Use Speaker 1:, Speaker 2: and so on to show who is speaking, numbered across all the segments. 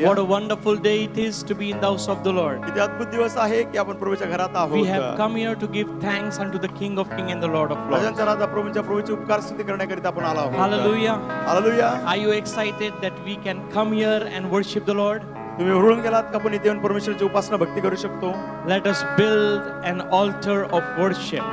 Speaker 1: What a wonderful day it is to be in the house of the Lord.
Speaker 2: किती अद्भुत दिवस आहे की आपण प्रभूच्या घरात आहोत.
Speaker 1: We have come here to give thanks unto the King of Kings and the Lord of Lords.
Speaker 2: राजांचा राजा प्रभूची उपकार स्तुती करण्याकरिता आपण आलो आहोत.
Speaker 1: Hallelujah.
Speaker 2: Hallelujah.
Speaker 1: Are you excited that we can come here and worship the Lord?
Speaker 2: तुम्ही हुरूळ गेलात का आपण इथे येऊन परमेश्वराची उपासना भक्ती करू शकतो.
Speaker 1: Let us build an altar of worship.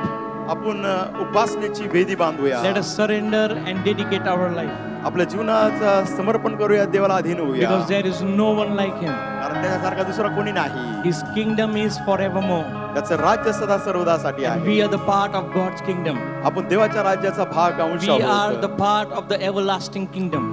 Speaker 2: आपण उपासनेची वेदी बांधूया.
Speaker 1: Let us surrender and dedicate our life.
Speaker 2: आपल्या जीवनाचं समर्पण करूया, देवाला अधीन होऊया.
Speaker 1: Because there is no one like him.
Speaker 2: कारण त्याच्यासारखा दुसरा कोणी नाही.
Speaker 1: His kingdom is forevermore.
Speaker 2: त्याचं राज्य सदा सर्वदासाठी आहे.
Speaker 1: We are the part of God's kingdom.
Speaker 2: आपण देवाच्या राज्याचा भाग अंश आहोत.
Speaker 1: We are the part of the everlasting kingdom.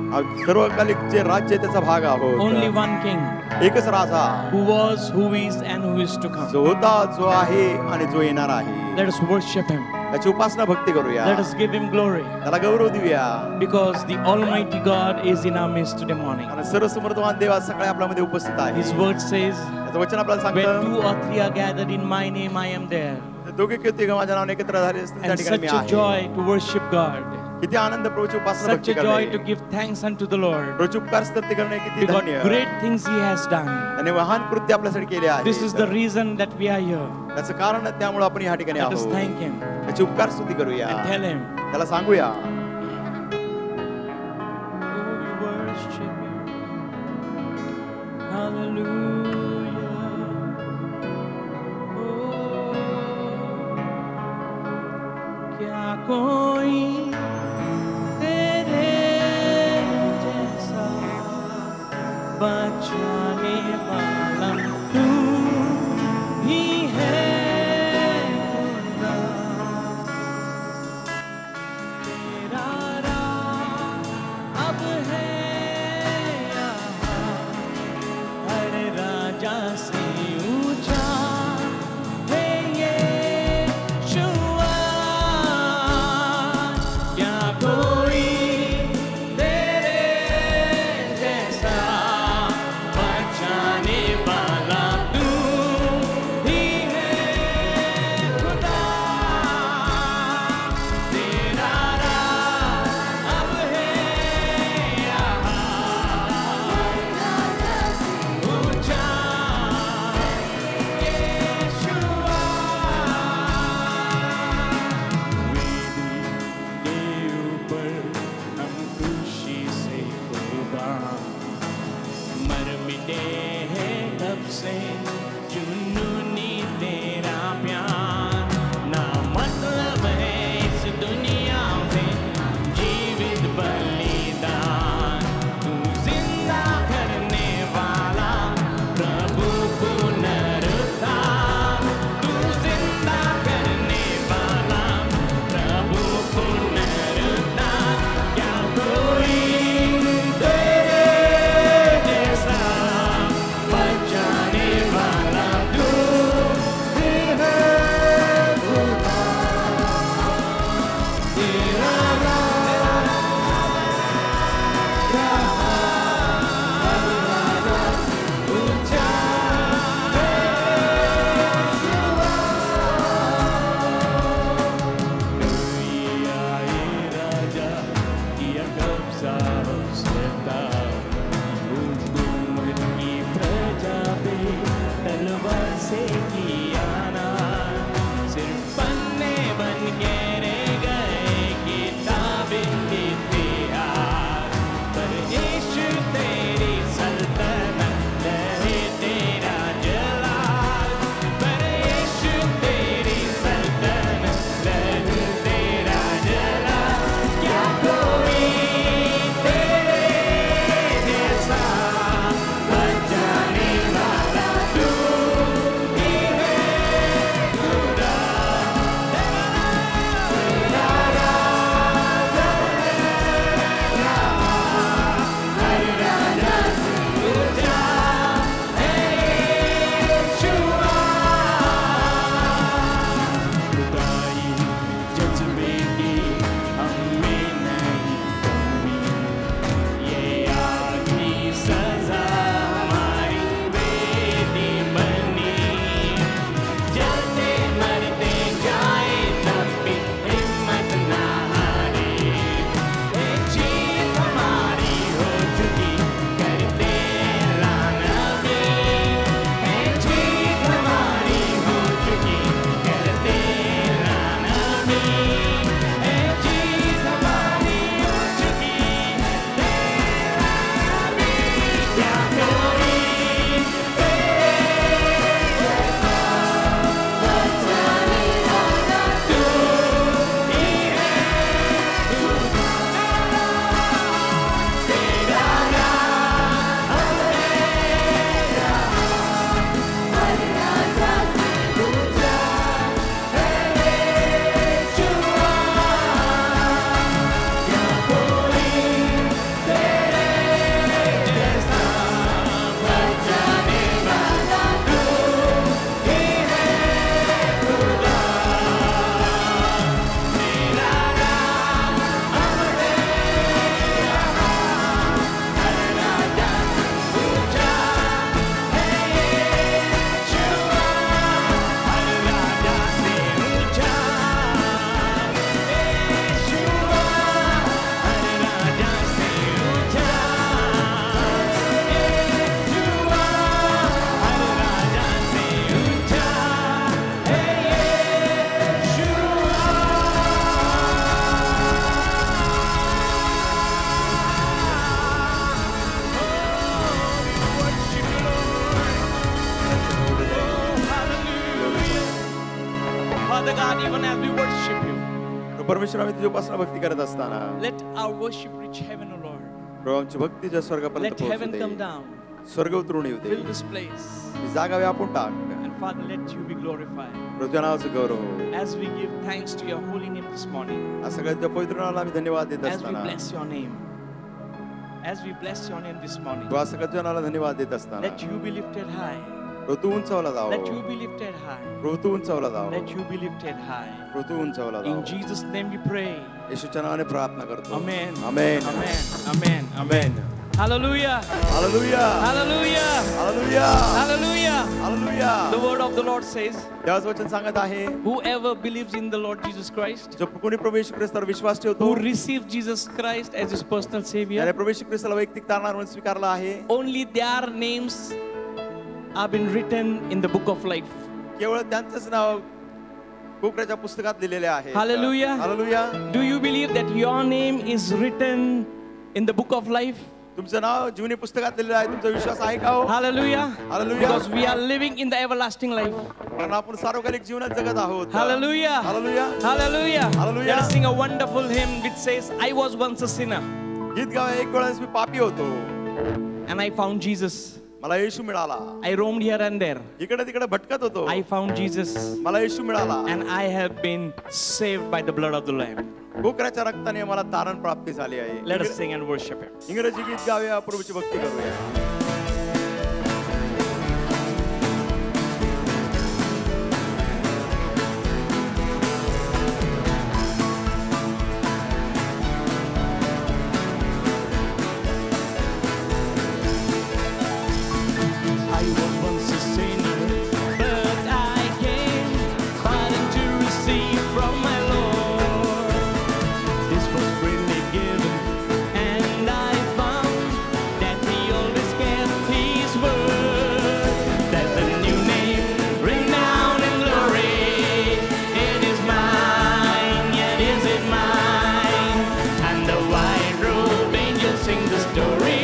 Speaker 2: सर्वकालिक जे राज्य त्याचा भाग आहोत.
Speaker 1: Only one king.
Speaker 2: एकच राजा.
Speaker 1: Who was, who is and who is to come.
Speaker 2: जो होता, जो आहे आणि जो येणार आहे.
Speaker 1: Let us worship him.
Speaker 2: त्याची उपासना भक्ती करूया.
Speaker 1: Let us give him glory.
Speaker 2: त्याला गौरव देऊया.
Speaker 1: Because the Almighty God is in our midst today morning.
Speaker 2: आणि सर्वसमर्थवान देव आज सकाळी आपल्यामध्ये उपस्थित आहे.
Speaker 1: His word says,
Speaker 2: त्याचं वचन आपल्याला
Speaker 1: where
Speaker 2: सांगतं,
Speaker 1: 2 or 3 are gathered in my name, I am there.
Speaker 2: दोघे किंवा तिघे माझ्या नावाने एकत्र झाले असतील त्या
Speaker 1: And
Speaker 2: ठिकाणी मी
Speaker 1: such a
Speaker 2: आहे.
Speaker 1: joy to worship God.
Speaker 2: किती आनंद प्रभूची उपासना
Speaker 1: Such
Speaker 2: भक्ती
Speaker 1: a joy to
Speaker 2: करणे.
Speaker 1: give thanks unto the Lord.
Speaker 2: प्रभूची उपकार स्तुती करणे किती
Speaker 1: Because
Speaker 2: धन्य.
Speaker 1: great things He has done.
Speaker 2: त्याने महान कृत्य आपल्यासाठी केले आहे.
Speaker 1: This is the reason that we are here.
Speaker 2: त्याचं कारण त्यामुळे आपण या ठिकाणी
Speaker 1: Let us
Speaker 2: आहोत.
Speaker 1: thank Him
Speaker 2: त्याची उपकार स्तुती करूया.
Speaker 1: and tell Him,
Speaker 2: त्याला सांगूया.
Speaker 1: oh, we worship You. Hallelujah. क्या कोई तेरे जैसा बचाने वाला तू ही है खुदा। तेरा राज अब है यहाँ, हर राजा से ऊंचा है ये जाने वाला Father God, even as we worship you,
Speaker 2: परमेश्वर आम्ही तुझ्या उपासना भक्ती करत असताना
Speaker 1: let our worship reach heaven, O Lord.
Speaker 2: प्रभू आमची भक्ती ज्या स्वर्गापर्यंत
Speaker 1: Let
Speaker 2: पोहोचू
Speaker 1: heaven come
Speaker 2: दे.
Speaker 1: down,
Speaker 2: स्वर्ग उतरून येऊ दे.
Speaker 1: fill this place.
Speaker 2: ही जागा व्यापून टाक.
Speaker 1: And Father, let you be glorified.
Speaker 2: प्रभू तुझ्या नावाचं गौरव हो.
Speaker 1: As we give thanks to your holy name this morning,
Speaker 2: आज सगळ्या तुझ्या पवित्र नावाला आम्ही धन्यवाद देत
Speaker 1: as we
Speaker 2: असताना
Speaker 1: bless your name, as we bless your name this morning,
Speaker 2: तू आज सगळ्या तुझ्या नावाला धन्यवाद देत असताना
Speaker 1: let you be lifted high.
Speaker 2: प्रभू तू उंचावला जावं.
Speaker 1: Let you be lifted high.
Speaker 2: प्रभू तू उंचावला जावं.
Speaker 1: Let you be lifted high.
Speaker 2: प्रभू तू उंचावला
Speaker 1: In
Speaker 2: जावं.
Speaker 1: Jesus' name we pray.
Speaker 2: येशूच्या नावाने प्रार्थना करतो.
Speaker 1: Amen.
Speaker 2: Amen.
Speaker 1: Amen. Amen.
Speaker 2: Amen.
Speaker 1: Hallelujah.
Speaker 2: Hallelujah.
Speaker 1: Hallelujah.
Speaker 2: Hallelujah.
Speaker 1: Hallelujah.
Speaker 2: Hallelujah.
Speaker 1: The word of the Lord says,
Speaker 2: देवाचं वचन सांगत आहे
Speaker 1: whoever believes in the Lord Jesus Christ,
Speaker 2: जो कोणी प्रभू येशू ख्रिस्तावर विश्वास ठेवतो
Speaker 1: who receives Jesus Christ as his personal
Speaker 2: त्याने
Speaker 1: Savior,
Speaker 2: प्रभू येशू ख्रिस्ताला वैयक्तिक तारणावर म्हणून स्वीकारला आहे.
Speaker 1: only their names have been written in the book of life.
Speaker 2: केवळ त्यांचंच नाव कोकराच्या पुस्तकात लिहिलेले आहे.
Speaker 1: Hallelujah.
Speaker 2: Hallelujah.
Speaker 1: Do you believe that your name is written in the book of life?
Speaker 2: तुमचं नाव जीवनी पुस्तकात लिहिलेलं आहे. तुमचा विश्वास आहे का हो?
Speaker 1: Hallelujah.
Speaker 2: Hallelujah.
Speaker 1: Because we are living in the everlasting life.
Speaker 2: कारण आपण सार्वकालिक जीवनात जगत आहोत.
Speaker 1: Hallelujah.
Speaker 2: Hallelujah.
Speaker 1: Hallelujah.
Speaker 2: Hallelujah.
Speaker 1: Let us sing a wonderful hymn which says, I was once a sinner
Speaker 2: गीत गाव एक वेळेस मी पापी होतो.
Speaker 1: and I found Jesus.
Speaker 2: मला येशू मिळाला.
Speaker 1: I roamed here and there.
Speaker 2: इकडे तिकडे भटकत होतो.
Speaker 1: I found Jesus
Speaker 2: मला येशू मिळाला.
Speaker 1: and I have been saved by the blood of the Lamb.
Speaker 2: कोकराच्या रक्ताने मला तारण प्राप्ती झाली आहे.
Speaker 1: Let us sing and worship Him.
Speaker 2: इंग्रजी गीत गाऊया, प्रभूची भक्ती करूया.
Speaker 1: I was once a sinner, but I came fighting to receive from my Lord. This was freely given, and I found that He always kept His word. There's a new name, renowned and glory. It is mine, yet is it mine? And the white robed angels sing the story.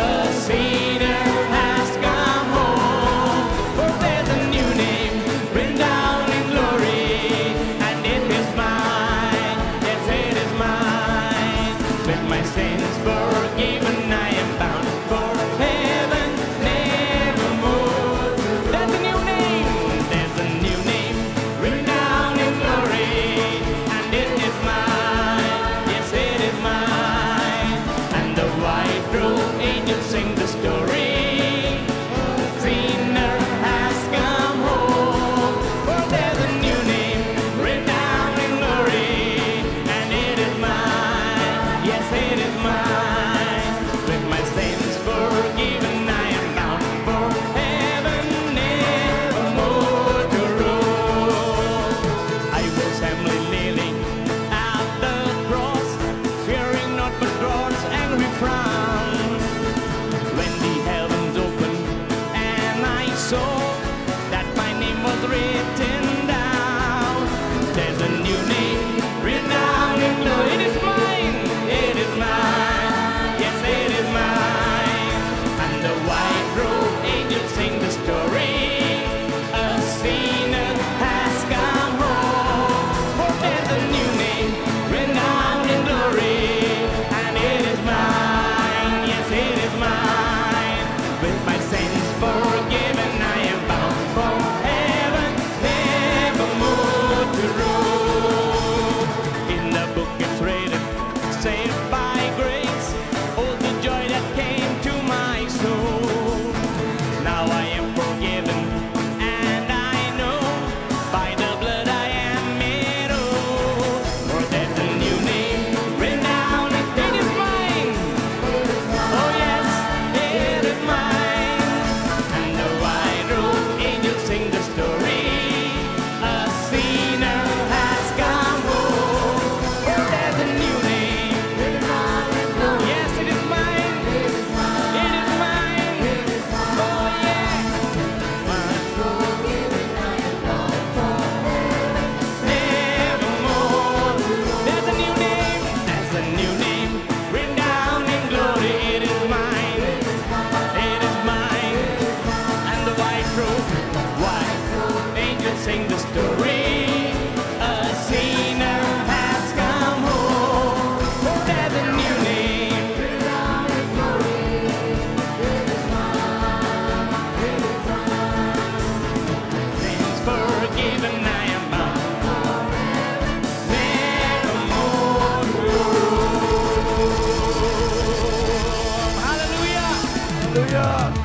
Speaker 1: A sinner has come home, for there's a new name, renowned in glory, and it is mine, yes it is mine. With my sins forgiven, I am bound for heaven nevermore. There's a new name, renowned in glory, and it is mine, yes it is mine. And the white robed angels sing the story. Sinner has come home, for there's a new name, renowned in glory, and it is mine, yes it is mine. With my sins forgiven, I am bound for heaven nevermore to rule. I was humbly kneeling at the cross, fearing not but God's angry frown. When the heavens opened and I saw that my name was written down, there's a new name, renowned in glory. It is mine, yes it is mine. And the white robed angels sing the story. A sinner has come home, for there's a new name, renowned in glory, and it is mine, yes it is mine. With my sins forgiven, I am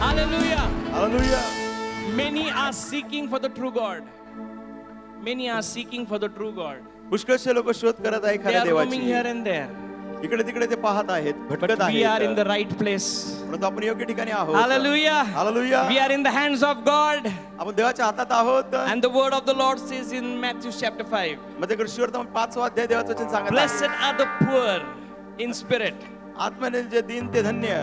Speaker 1: Hallelujah.
Speaker 2: Hallelujah.
Speaker 1: Many are seeking for the true God. Many are seeking for the true God.
Speaker 2: पुष्कळशे लोक शोध करत आहे
Speaker 1: They
Speaker 2: खऱ्या
Speaker 1: are roaming
Speaker 2: देवाची.
Speaker 1: here and there.
Speaker 2: इकडे तिकडे ते पाहत आहेत,
Speaker 1: But
Speaker 2: भटकत
Speaker 1: we are in
Speaker 2: आहेत.
Speaker 1: the right place.
Speaker 2: परंतु आपण योग्य ठिकाणी आहोत.
Speaker 1: Hallelujah.
Speaker 2: Hallelujah.
Speaker 1: We are in the hands of God.
Speaker 2: आपण देवाच्या हातात आहोत.
Speaker 1: And the word of the Lord says in Matthew chapter 5,
Speaker 2: मध्ये कृष्णवर्तमान 5 अध्याय देवाचं वचन सांगत आहे.
Speaker 1: blessed are the poor in spirit,
Speaker 2: आत्म्याने जे दीन ते धन्य,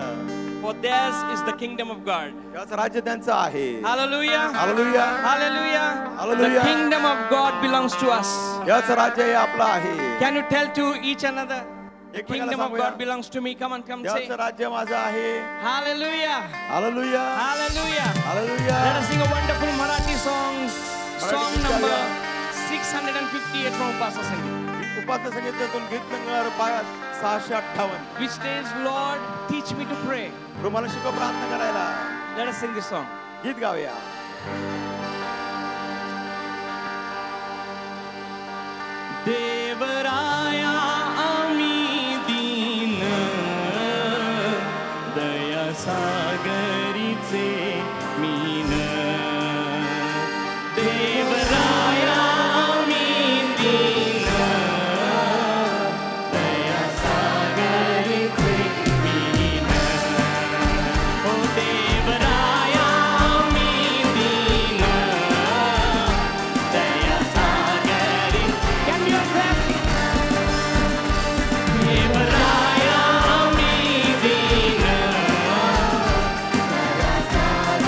Speaker 1: for theirs is the kingdom of God.
Speaker 2: देवाचं राज्य त्यांचं आहे.
Speaker 1: Hallelujah.
Speaker 2: Hallelujah.
Speaker 1: Hallelujah. The
Speaker 2: Hallelujah.
Speaker 1: kingdom of God belongs to us.
Speaker 2: देवाचं राज्य हे आपलं आहे.
Speaker 1: Can you tell to each another? The
Speaker 2: एकमेकाला
Speaker 1: kingdom of
Speaker 2: सांगूया.
Speaker 1: God belongs to me. Come on, come say.
Speaker 2: देवाचं राज्य माझं आहे.
Speaker 1: Hallelujah.
Speaker 2: Hallelujah.
Speaker 1: Hallelujah.
Speaker 2: Hallelujah.
Speaker 1: Let us sing a wonderful Marathi song. Song
Speaker 2: गीत
Speaker 1: number
Speaker 2: गाऊया.
Speaker 1: 658 from Upasa Sangeet.
Speaker 2: उपासना संगीतातून गीत number 658.
Speaker 1: Which says, Lord, teach me to pray.
Speaker 2: प्रभू मला शिकव प्रार्थना करायला.
Speaker 1: Let us sing this song.
Speaker 2: गीत गाऊया.
Speaker 1: देवराया आम्ही दीन, दया सागरीचे मीन. देवराया आम्ही दीन, दया सागरीचे मीन. ओ देवराया आम्ही दीन, दया सागरी. Can you clap? देवराया आम्ही दीन, दया सागरीचे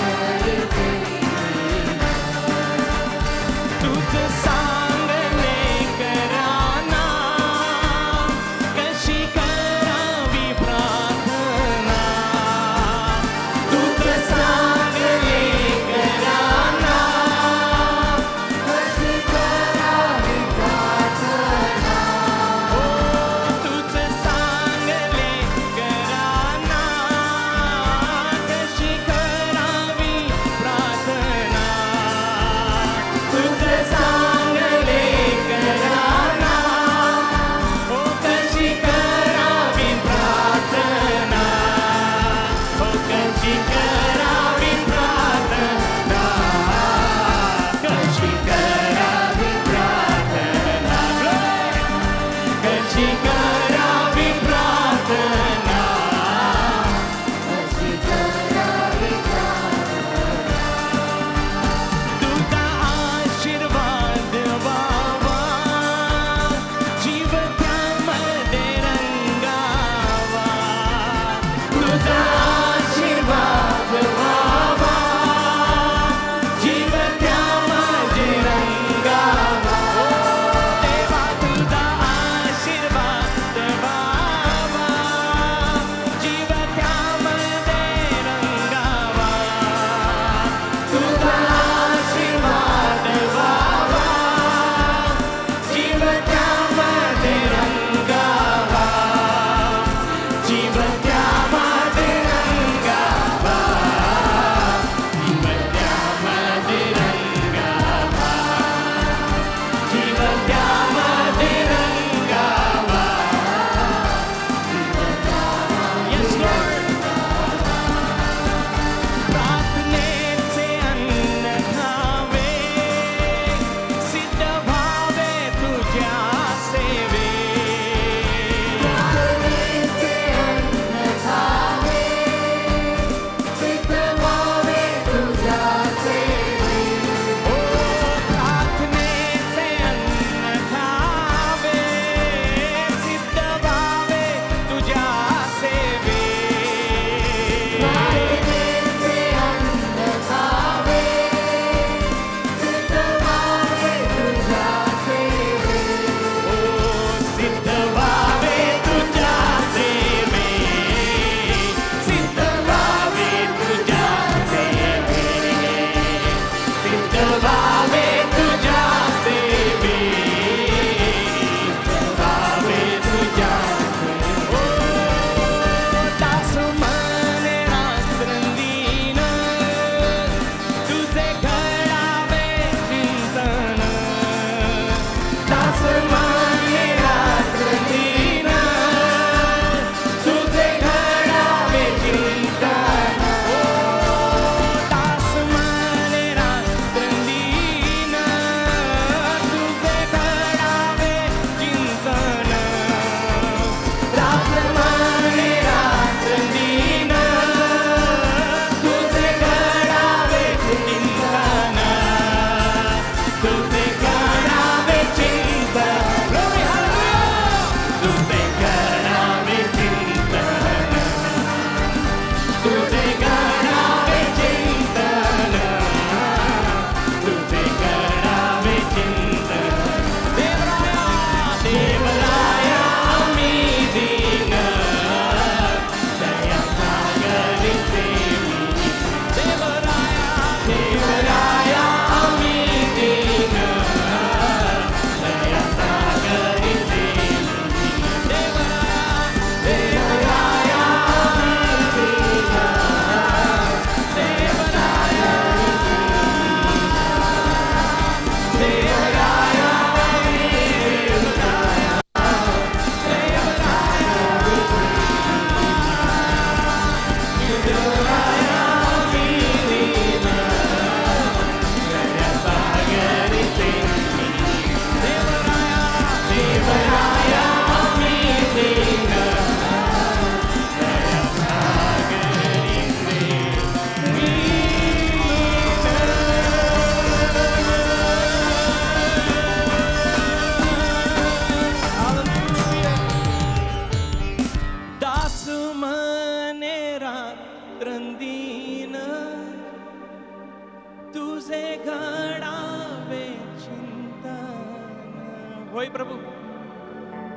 Speaker 1: होय प्रभु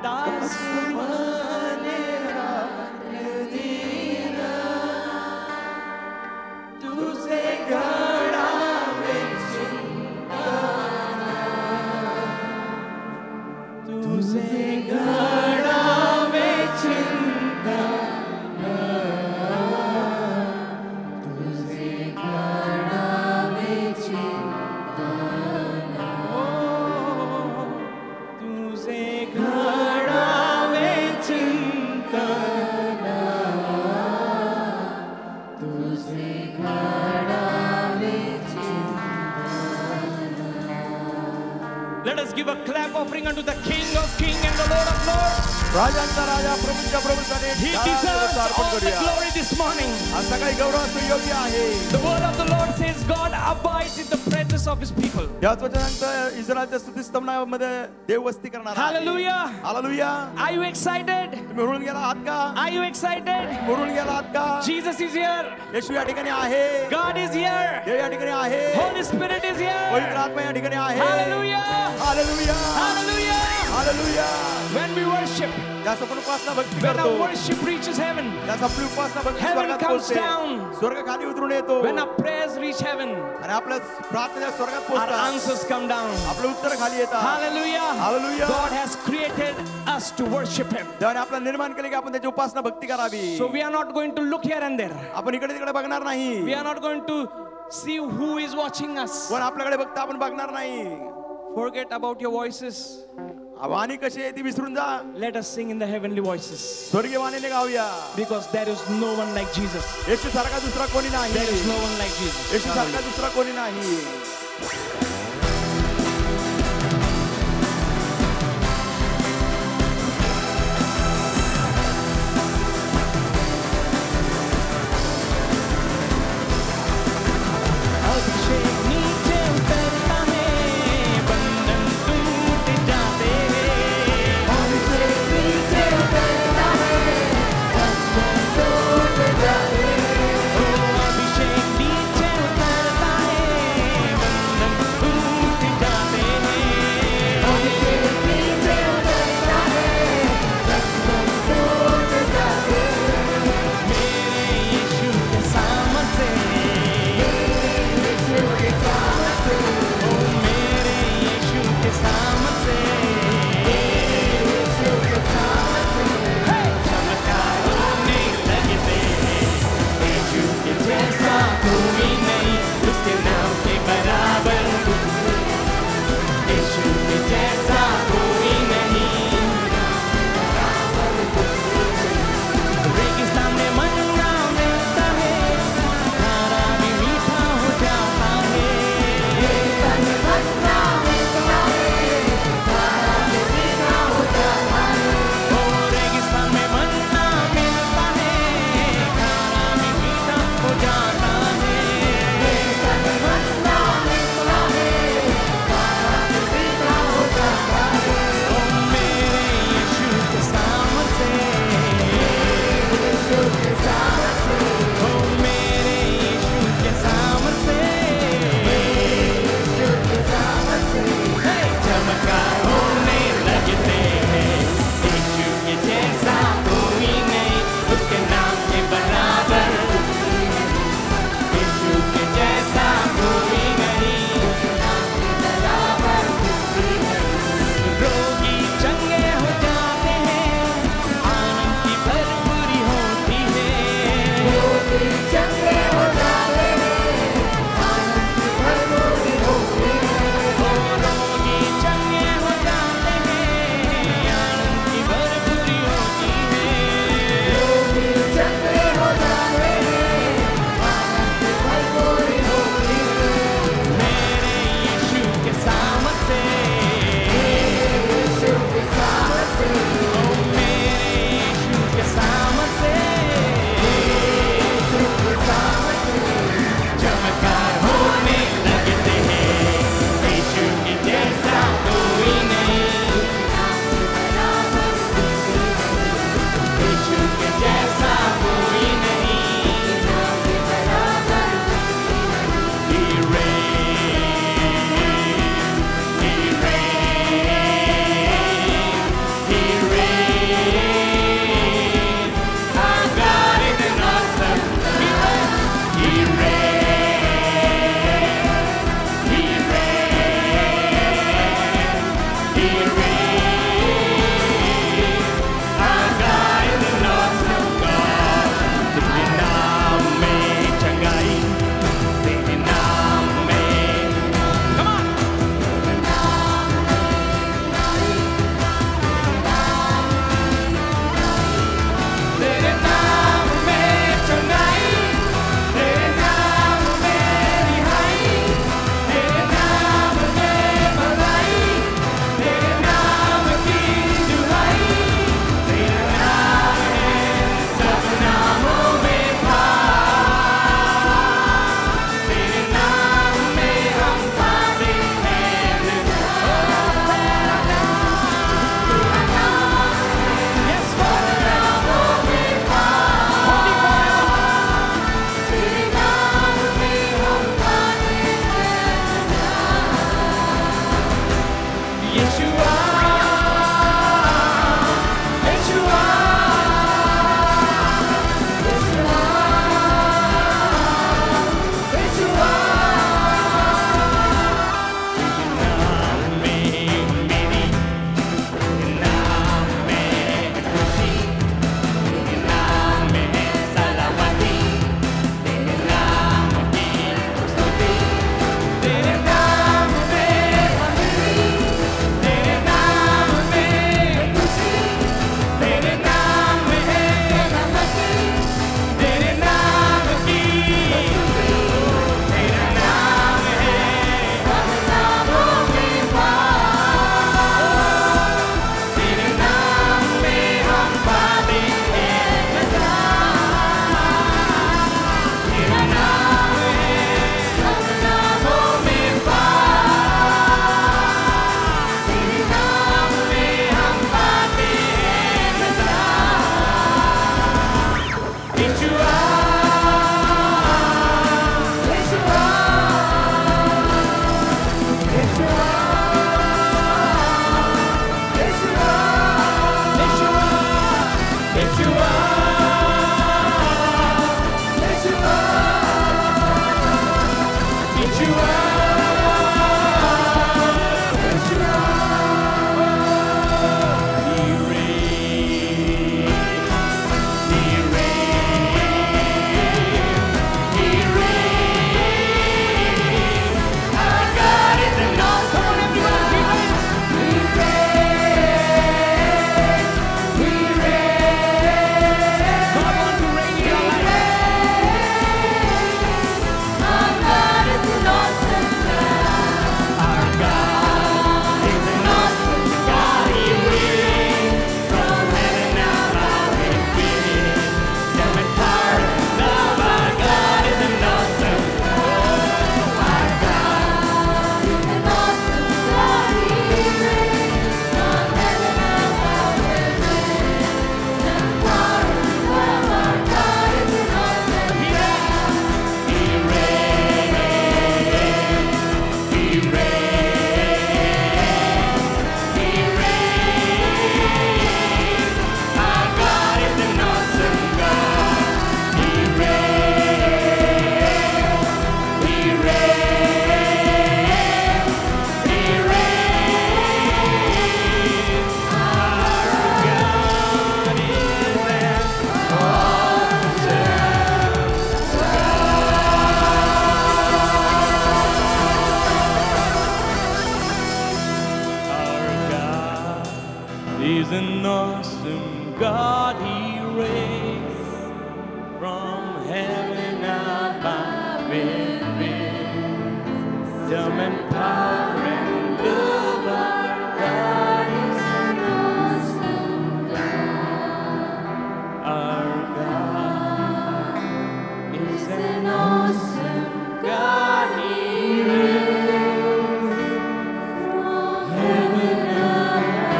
Speaker 1: दास तुझे घडावे तुझे घडावे Let us give a clap offering unto the King of Kings and the Lord of Lords.
Speaker 2: राजांचा Raja प्रभूंच्या प्रभूसाठी
Speaker 1: He deserves all the glory this morning.
Speaker 2: आज सकाळी गौरवास योग्य आहे.
Speaker 1: The word of the Lord says God abides in the presence of His people.
Speaker 2: याच वचनांचं इस्रायलच्या स्तुतिस्तंभामध्ये देव वस्ती करणार आहे.
Speaker 1: Hallelujah.
Speaker 2: Hallelujah.
Speaker 1: Are you excited?
Speaker 2: तुम्ही Hurun गेला आहात का?
Speaker 1: Are you excited?
Speaker 2: हुरून गेला आहात का?
Speaker 1: Jesus is here.
Speaker 2: येशू या ठिकाणी आहे.
Speaker 1: God is here.
Speaker 2: देव या ठिकाणी आहे.
Speaker 1: Holy Spirit is here.
Speaker 2: पवित्र आत्मा या ठिकाणी आहे.
Speaker 1: Hallelujah.
Speaker 2: Hallelujah.
Speaker 1: Hallelujah.
Speaker 2: Hallelujah.
Speaker 1: When we worship,
Speaker 2: ज्यास आपण उपासना भक्ती
Speaker 1: when
Speaker 2: करतो,
Speaker 1: our worship reaches heaven,
Speaker 2: ज्यास आपली उपासना भक्ती
Speaker 1: Heaven
Speaker 2: स्वर्गात
Speaker 1: comes
Speaker 2: पोहोचते,
Speaker 1: down.
Speaker 2: स्वर्ग खाली उतरून येतो,
Speaker 1: when our prayers reach heaven,
Speaker 2: आणि आपल्या प्रार्थना स्वर्गात
Speaker 1: our
Speaker 2: पोहोचतात,
Speaker 1: answers come down.
Speaker 2: आपले उत्तर खाली येतात.
Speaker 1: Hallelujah.
Speaker 2: Hallelujah.
Speaker 1: God has created us to worship Him.
Speaker 2: देवाने आपल्याला निर्माण केले की आपण त्याची उपासना भक्ती करावी.
Speaker 1: So we are not going to look here and there.
Speaker 2: आपण इकडे तिकडे बघणार नाही.
Speaker 1: We are not going to see who is watching us.
Speaker 2: पण आपल्याकडे बघता आपण बघणार नाही.
Speaker 1: Forget about your voices.
Speaker 2: वाणी कशी आहे ती विसरून जा.
Speaker 1: Let us sing in the heavenly voices.
Speaker 2: स्वर्गीय वाणीने गाऊया.
Speaker 1: Because there is no one like Jesus.
Speaker 2: येशू सारखा दुसरा कोणी नाही.
Speaker 1: There is no one like Jesus.
Speaker 2: येशू सारखा दुसरा कोणी नाही.
Speaker 1: अभिषेक नीचे उतरता है, बंधन टूट जाते हैं. अभिषेक नीचे उतरता है, बंधन टूट जाते हैं. अभिषेक नीचे उतरता है, बंधन टूट you are, lift you up. He reigns, He reigns, He reigns. Our God is an awesome. Come on, everyone, He reigns. He reigns. God wants to reign in your life. Our God is an awesome God. He reigns from heaven above. He reigns. Death and power and love. Our God is an awesome
Speaker 3: Our God is an awesome God. He reigns from heaven above. And power and love. Our God is an awesome God.
Speaker 1: He reigns. He reigns. He reigns. Our God is an awesome God. He reigns. He reigns. He reigns. Our God is an Our God is an awesome God. He reigns from heaven above with wisdom and power and love. Our God is
Speaker 3: An awesome
Speaker 1: our God is
Speaker 3: an
Speaker 1: an
Speaker 3: awesome
Speaker 1: God. He reigns
Speaker 3: from heaven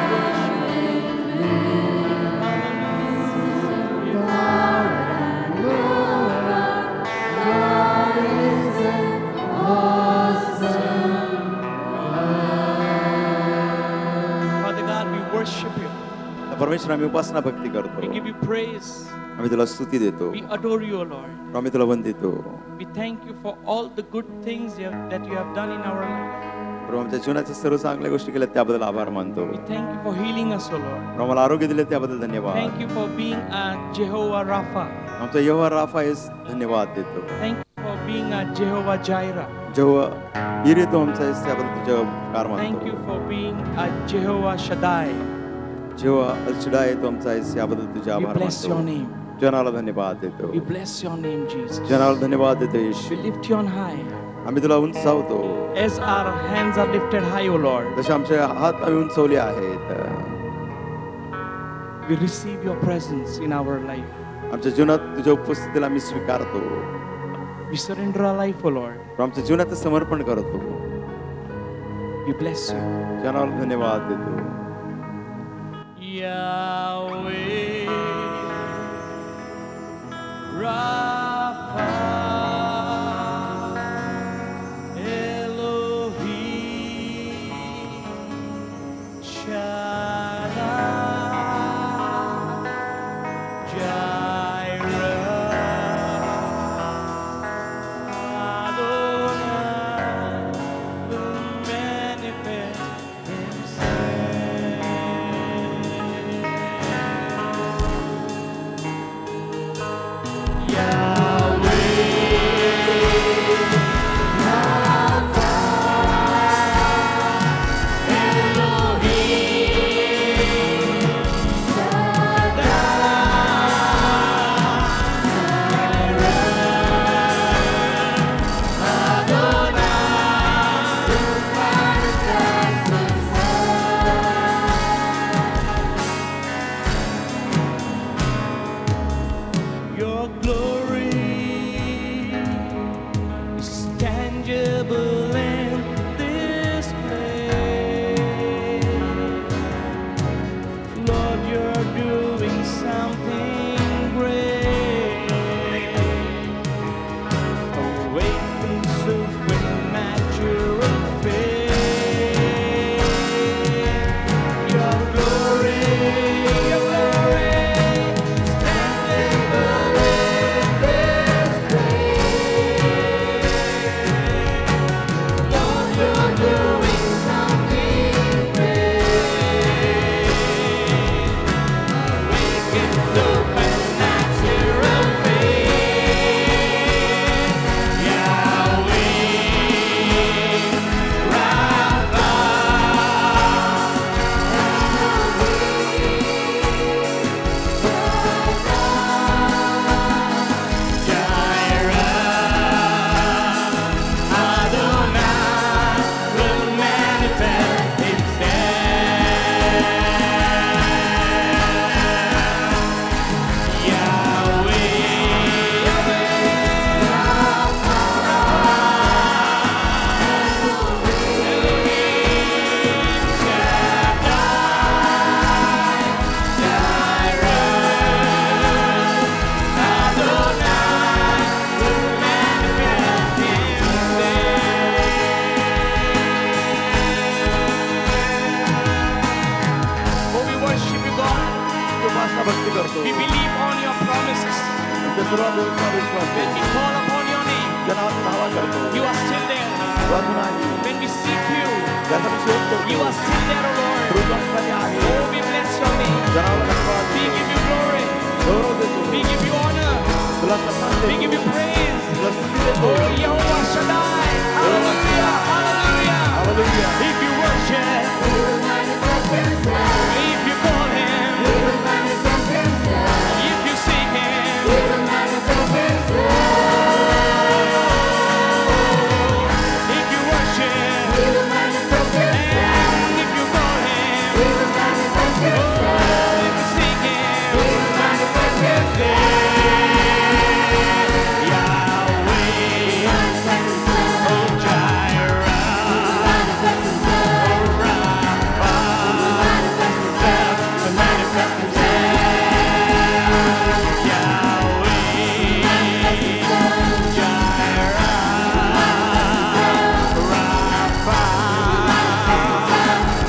Speaker 1: Father God, we worship you.
Speaker 2: परमेश्वर आम्ही उपासना भक्ती करतो
Speaker 1: We give you praise.
Speaker 2: आम्ही तुला स्तुती देतो
Speaker 1: We adore you, O Lord.
Speaker 2: आम्ही तुला वंदितो
Speaker 1: We thank you for all the good things that you have done in our life.
Speaker 2: प्रभू आमच्या जीवनाच्या सर्व चांगल्या गोष्टी केल्या त्याबद्दल आभार मानतो
Speaker 1: We thank you for healing us, O Lord.
Speaker 2: प्रभू आम्हाला आरोग्य दिले त्याबद्दल धन्यवाद
Speaker 1: Thank you for being a Jehovah Rapha.
Speaker 2: आमचा यहोवा राफा येस धन्यवाद देतो
Speaker 1: Thank you for being a Jehovah Jireh.
Speaker 2: जेव्हा हिरे तो आमचा येस त्याबद्दल तुझ्या कार
Speaker 1: Thank
Speaker 2: मानतो
Speaker 1: you for being a Jehovah Shaddai.
Speaker 2: जेव्हा अलचिडा आहे तो आमचा येस याबद्दल तुझे
Speaker 1: We
Speaker 2: आभार
Speaker 1: bless your
Speaker 2: मानतो
Speaker 1: name.
Speaker 2: जनाला धन्यवाद देतो
Speaker 1: We bless your name, Jesus.
Speaker 2: जनाला धन्यवाद देतो
Speaker 1: We
Speaker 2: Yeshu
Speaker 1: lift you on high.
Speaker 2: आम्ही तुला उंचावतो
Speaker 1: As our hands are lifted high, O Lord,
Speaker 2: जसे आमचे हात आम्ही उंचवले आहेत
Speaker 1: we receive your presence in our life.
Speaker 2: आमच्या जीवनात तुझ्या उपस्थितीला आम्ही स्वीकारतो
Speaker 1: We surrender our life, O Lord.
Speaker 2: आमच्या जीवनाचं समर्पण करतो
Speaker 1: We bless you.
Speaker 2: जनाला धन्यवाद देतो
Speaker 1: Yahweh, Rapha, Elohim, Shaddai, Jireh, Adonai will manifest Himself. Your glory is tangible in this place. Lord, you're doing something great. Awaken supernatural faith. Your glory is tangible in this place.
Speaker 2: करतो
Speaker 1: You are still there.
Speaker 2: तू अजून आहे
Speaker 1: When we seek you,
Speaker 2: ज्याचा मी शोध
Speaker 1: you
Speaker 2: करतो
Speaker 1: are still there, O Lord.
Speaker 2: तू तुमच्याकडे आहे
Speaker 1: Oh, we bless your name.
Speaker 2: जनावराला धन्यवाद
Speaker 1: We give you glory.
Speaker 2: गौरव देतो
Speaker 1: We give you honor.
Speaker 2: तुला सन्मान
Speaker 1: We
Speaker 2: देतो
Speaker 1: give you praise.
Speaker 2: तुला स्तुती देतो
Speaker 1: Oh, Jehovah Shaddai. Hallelujah. Hallelujah.
Speaker 2: Hallelujah
Speaker 1: If you worship,
Speaker 3: He will manifest himself.
Speaker 1: if you call him,
Speaker 3: He will manifest himself.
Speaker 1: if you seek
Speaker 3: He
Speaker 1: him,
Speaker 3: will manifest himself.
Speaker 1: if you worship,
Speaker 3: He will manifest himself.
Speaker 1: and if you call him,
Speaker 3: He will manifest himself.
Speaker 1: if you seek
Speaker 3: He
Speaker 1: him,
Speaker 3: will manifest himself.
Speaker 1: Yahweh,
Speaker 3: Manifest himself.
Speaker 1: oh Jireh,
Speaker 3: Manifest himself.
Speaker 1: Rapha,
Speaker 3: Manifest himself.
Speaker 1: manifest himself. Yahweh,
Speaker 3: Manifest himself.
Speaker 1: Jireh, Rapha, manifest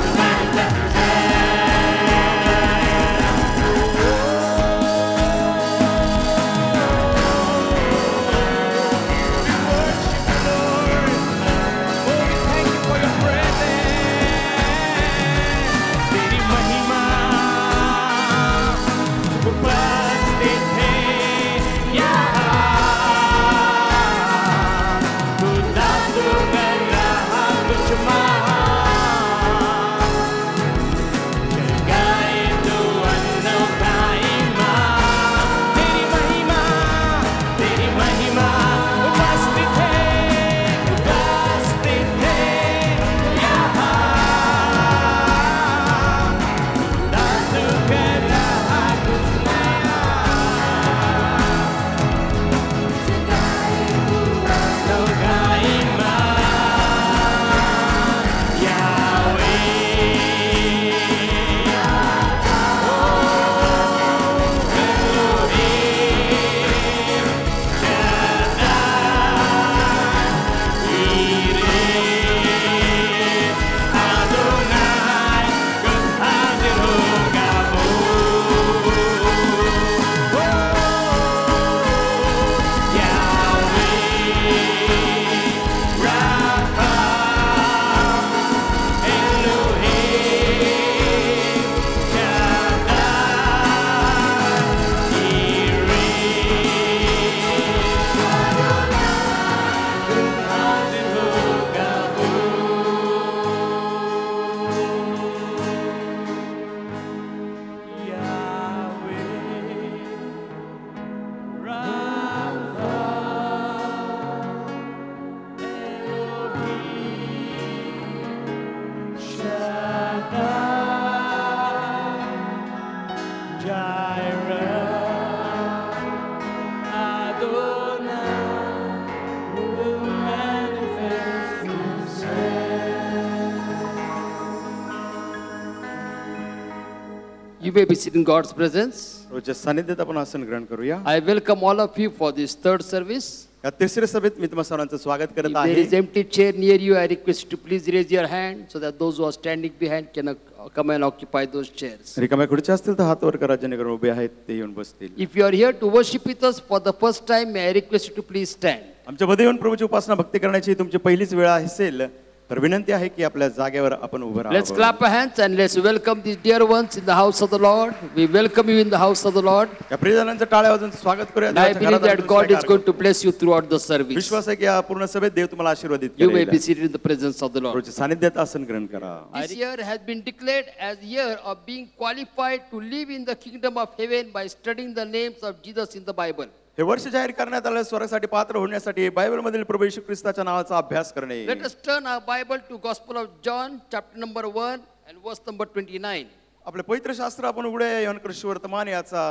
Speaker 4: You may be seated in God's presence.
Speaker 2: रोजच्या सानिध्यात आपण आसन ग्रहण करूया
Speaker 4: I welcome all of you for this third service.
Speaker 2: या तिसऱ्या सभेत मी तुम्हा सर्वांचं स्वागत
Speaker 4: If
Speaker 2: करत
Speaker 4: there
Speaker 2: आहे
Speaker 4: is empty chair near you, I request you to please raise your hand so that those who are standing behind can come and occupy those chairs.
Speaker 2: रिकाम्या खुर्च्या असतील तर हात वर करा जेणेकरून उभे आहेत ते येऊन बसतील
Speaker 4: If you are here to worship with us for the first time, may I request you to please stand.
Speaker 2: आमच्या मध्ये येऊन प्रभूची उपासना भक्ती करण्याची तुमची पहिलीच वेळ असेल तर विनंती आहे की आपल्या जागेवर आपण उभं
Speaker 4: Let's
Speaker 2: राहावं
Speaker 4: clap our hands and let's welcome these dear ones in the house of the Lord. We welcome you in the house of the Lord.
Speaker 2: या प्रियजनांचं टाळ्या वाजून स्वागत करूया
Speaker 4: And I
Speaker 2: देवाच्या
Speaker 4: believe
Speaker 2: घरात
Speaker 4: that
Speaker 2: आपण
Speaker 4: God is
Speaker 2: स्वीकार
Speaker 4: going
Speaker 2: करू.
Speaker 4: to bless you throughout the service.
Speaker 2: विश्वास आहे की या पूर्ण सभेत देव तुम्हाला आशीर्वादित
Speaker 4: You may
Speaker 2: करेल
Speaker 4: be seated in the presence of the Lord.
Speaker 2: रोजच्या सानिध्यात आसन ग्रहण करा
Speaker 4: This year has been declared as year of being qualified to live in the kingdom of heaven by studying the names of Jesus in the Bible.
Speaker 2: हे वर्ष जाहीर करण्यात आलं स्वर्गासाठी पात्र होण्यासाठी बायबल मधील प्रभू येशू ख्रिस्ताच्या नावाचा अभ्यास करणे
Speaker 4: Let us turn our Bible to Gospel of John, chapter number 1 and verse number 29.
Speaker 2: आपले पवित्र शास्त्र आपण उघडूया योहान कृष्ण वर्तमान याचा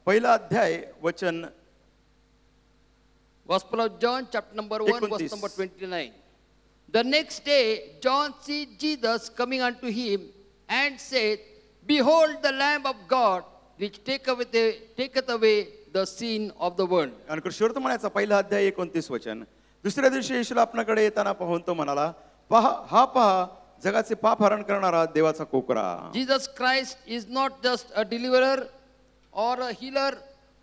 Speaker 2: पहिला अध्याय वचन
Speaker 4: Gospel of John, chapter number 1, verse
Speaker 2: 29.
Speaker 4: number 29. The next day, John sees Jesus coming unto him and said, Behold the Lamb of God, which taketh away the sin of the world.
Speaker 2: आणि कृष्ण वर्तमान याचा पहिला अध्याय 29 वचन दुसऱ्या दिवशी येशूला आपल्याकडे येताना पाहून तो म्हणाला पहा जगाचे पाप हरण करणारा देवाचा कोकरा
Speaker 4: Jesus Christ is not just a deliverer or a healer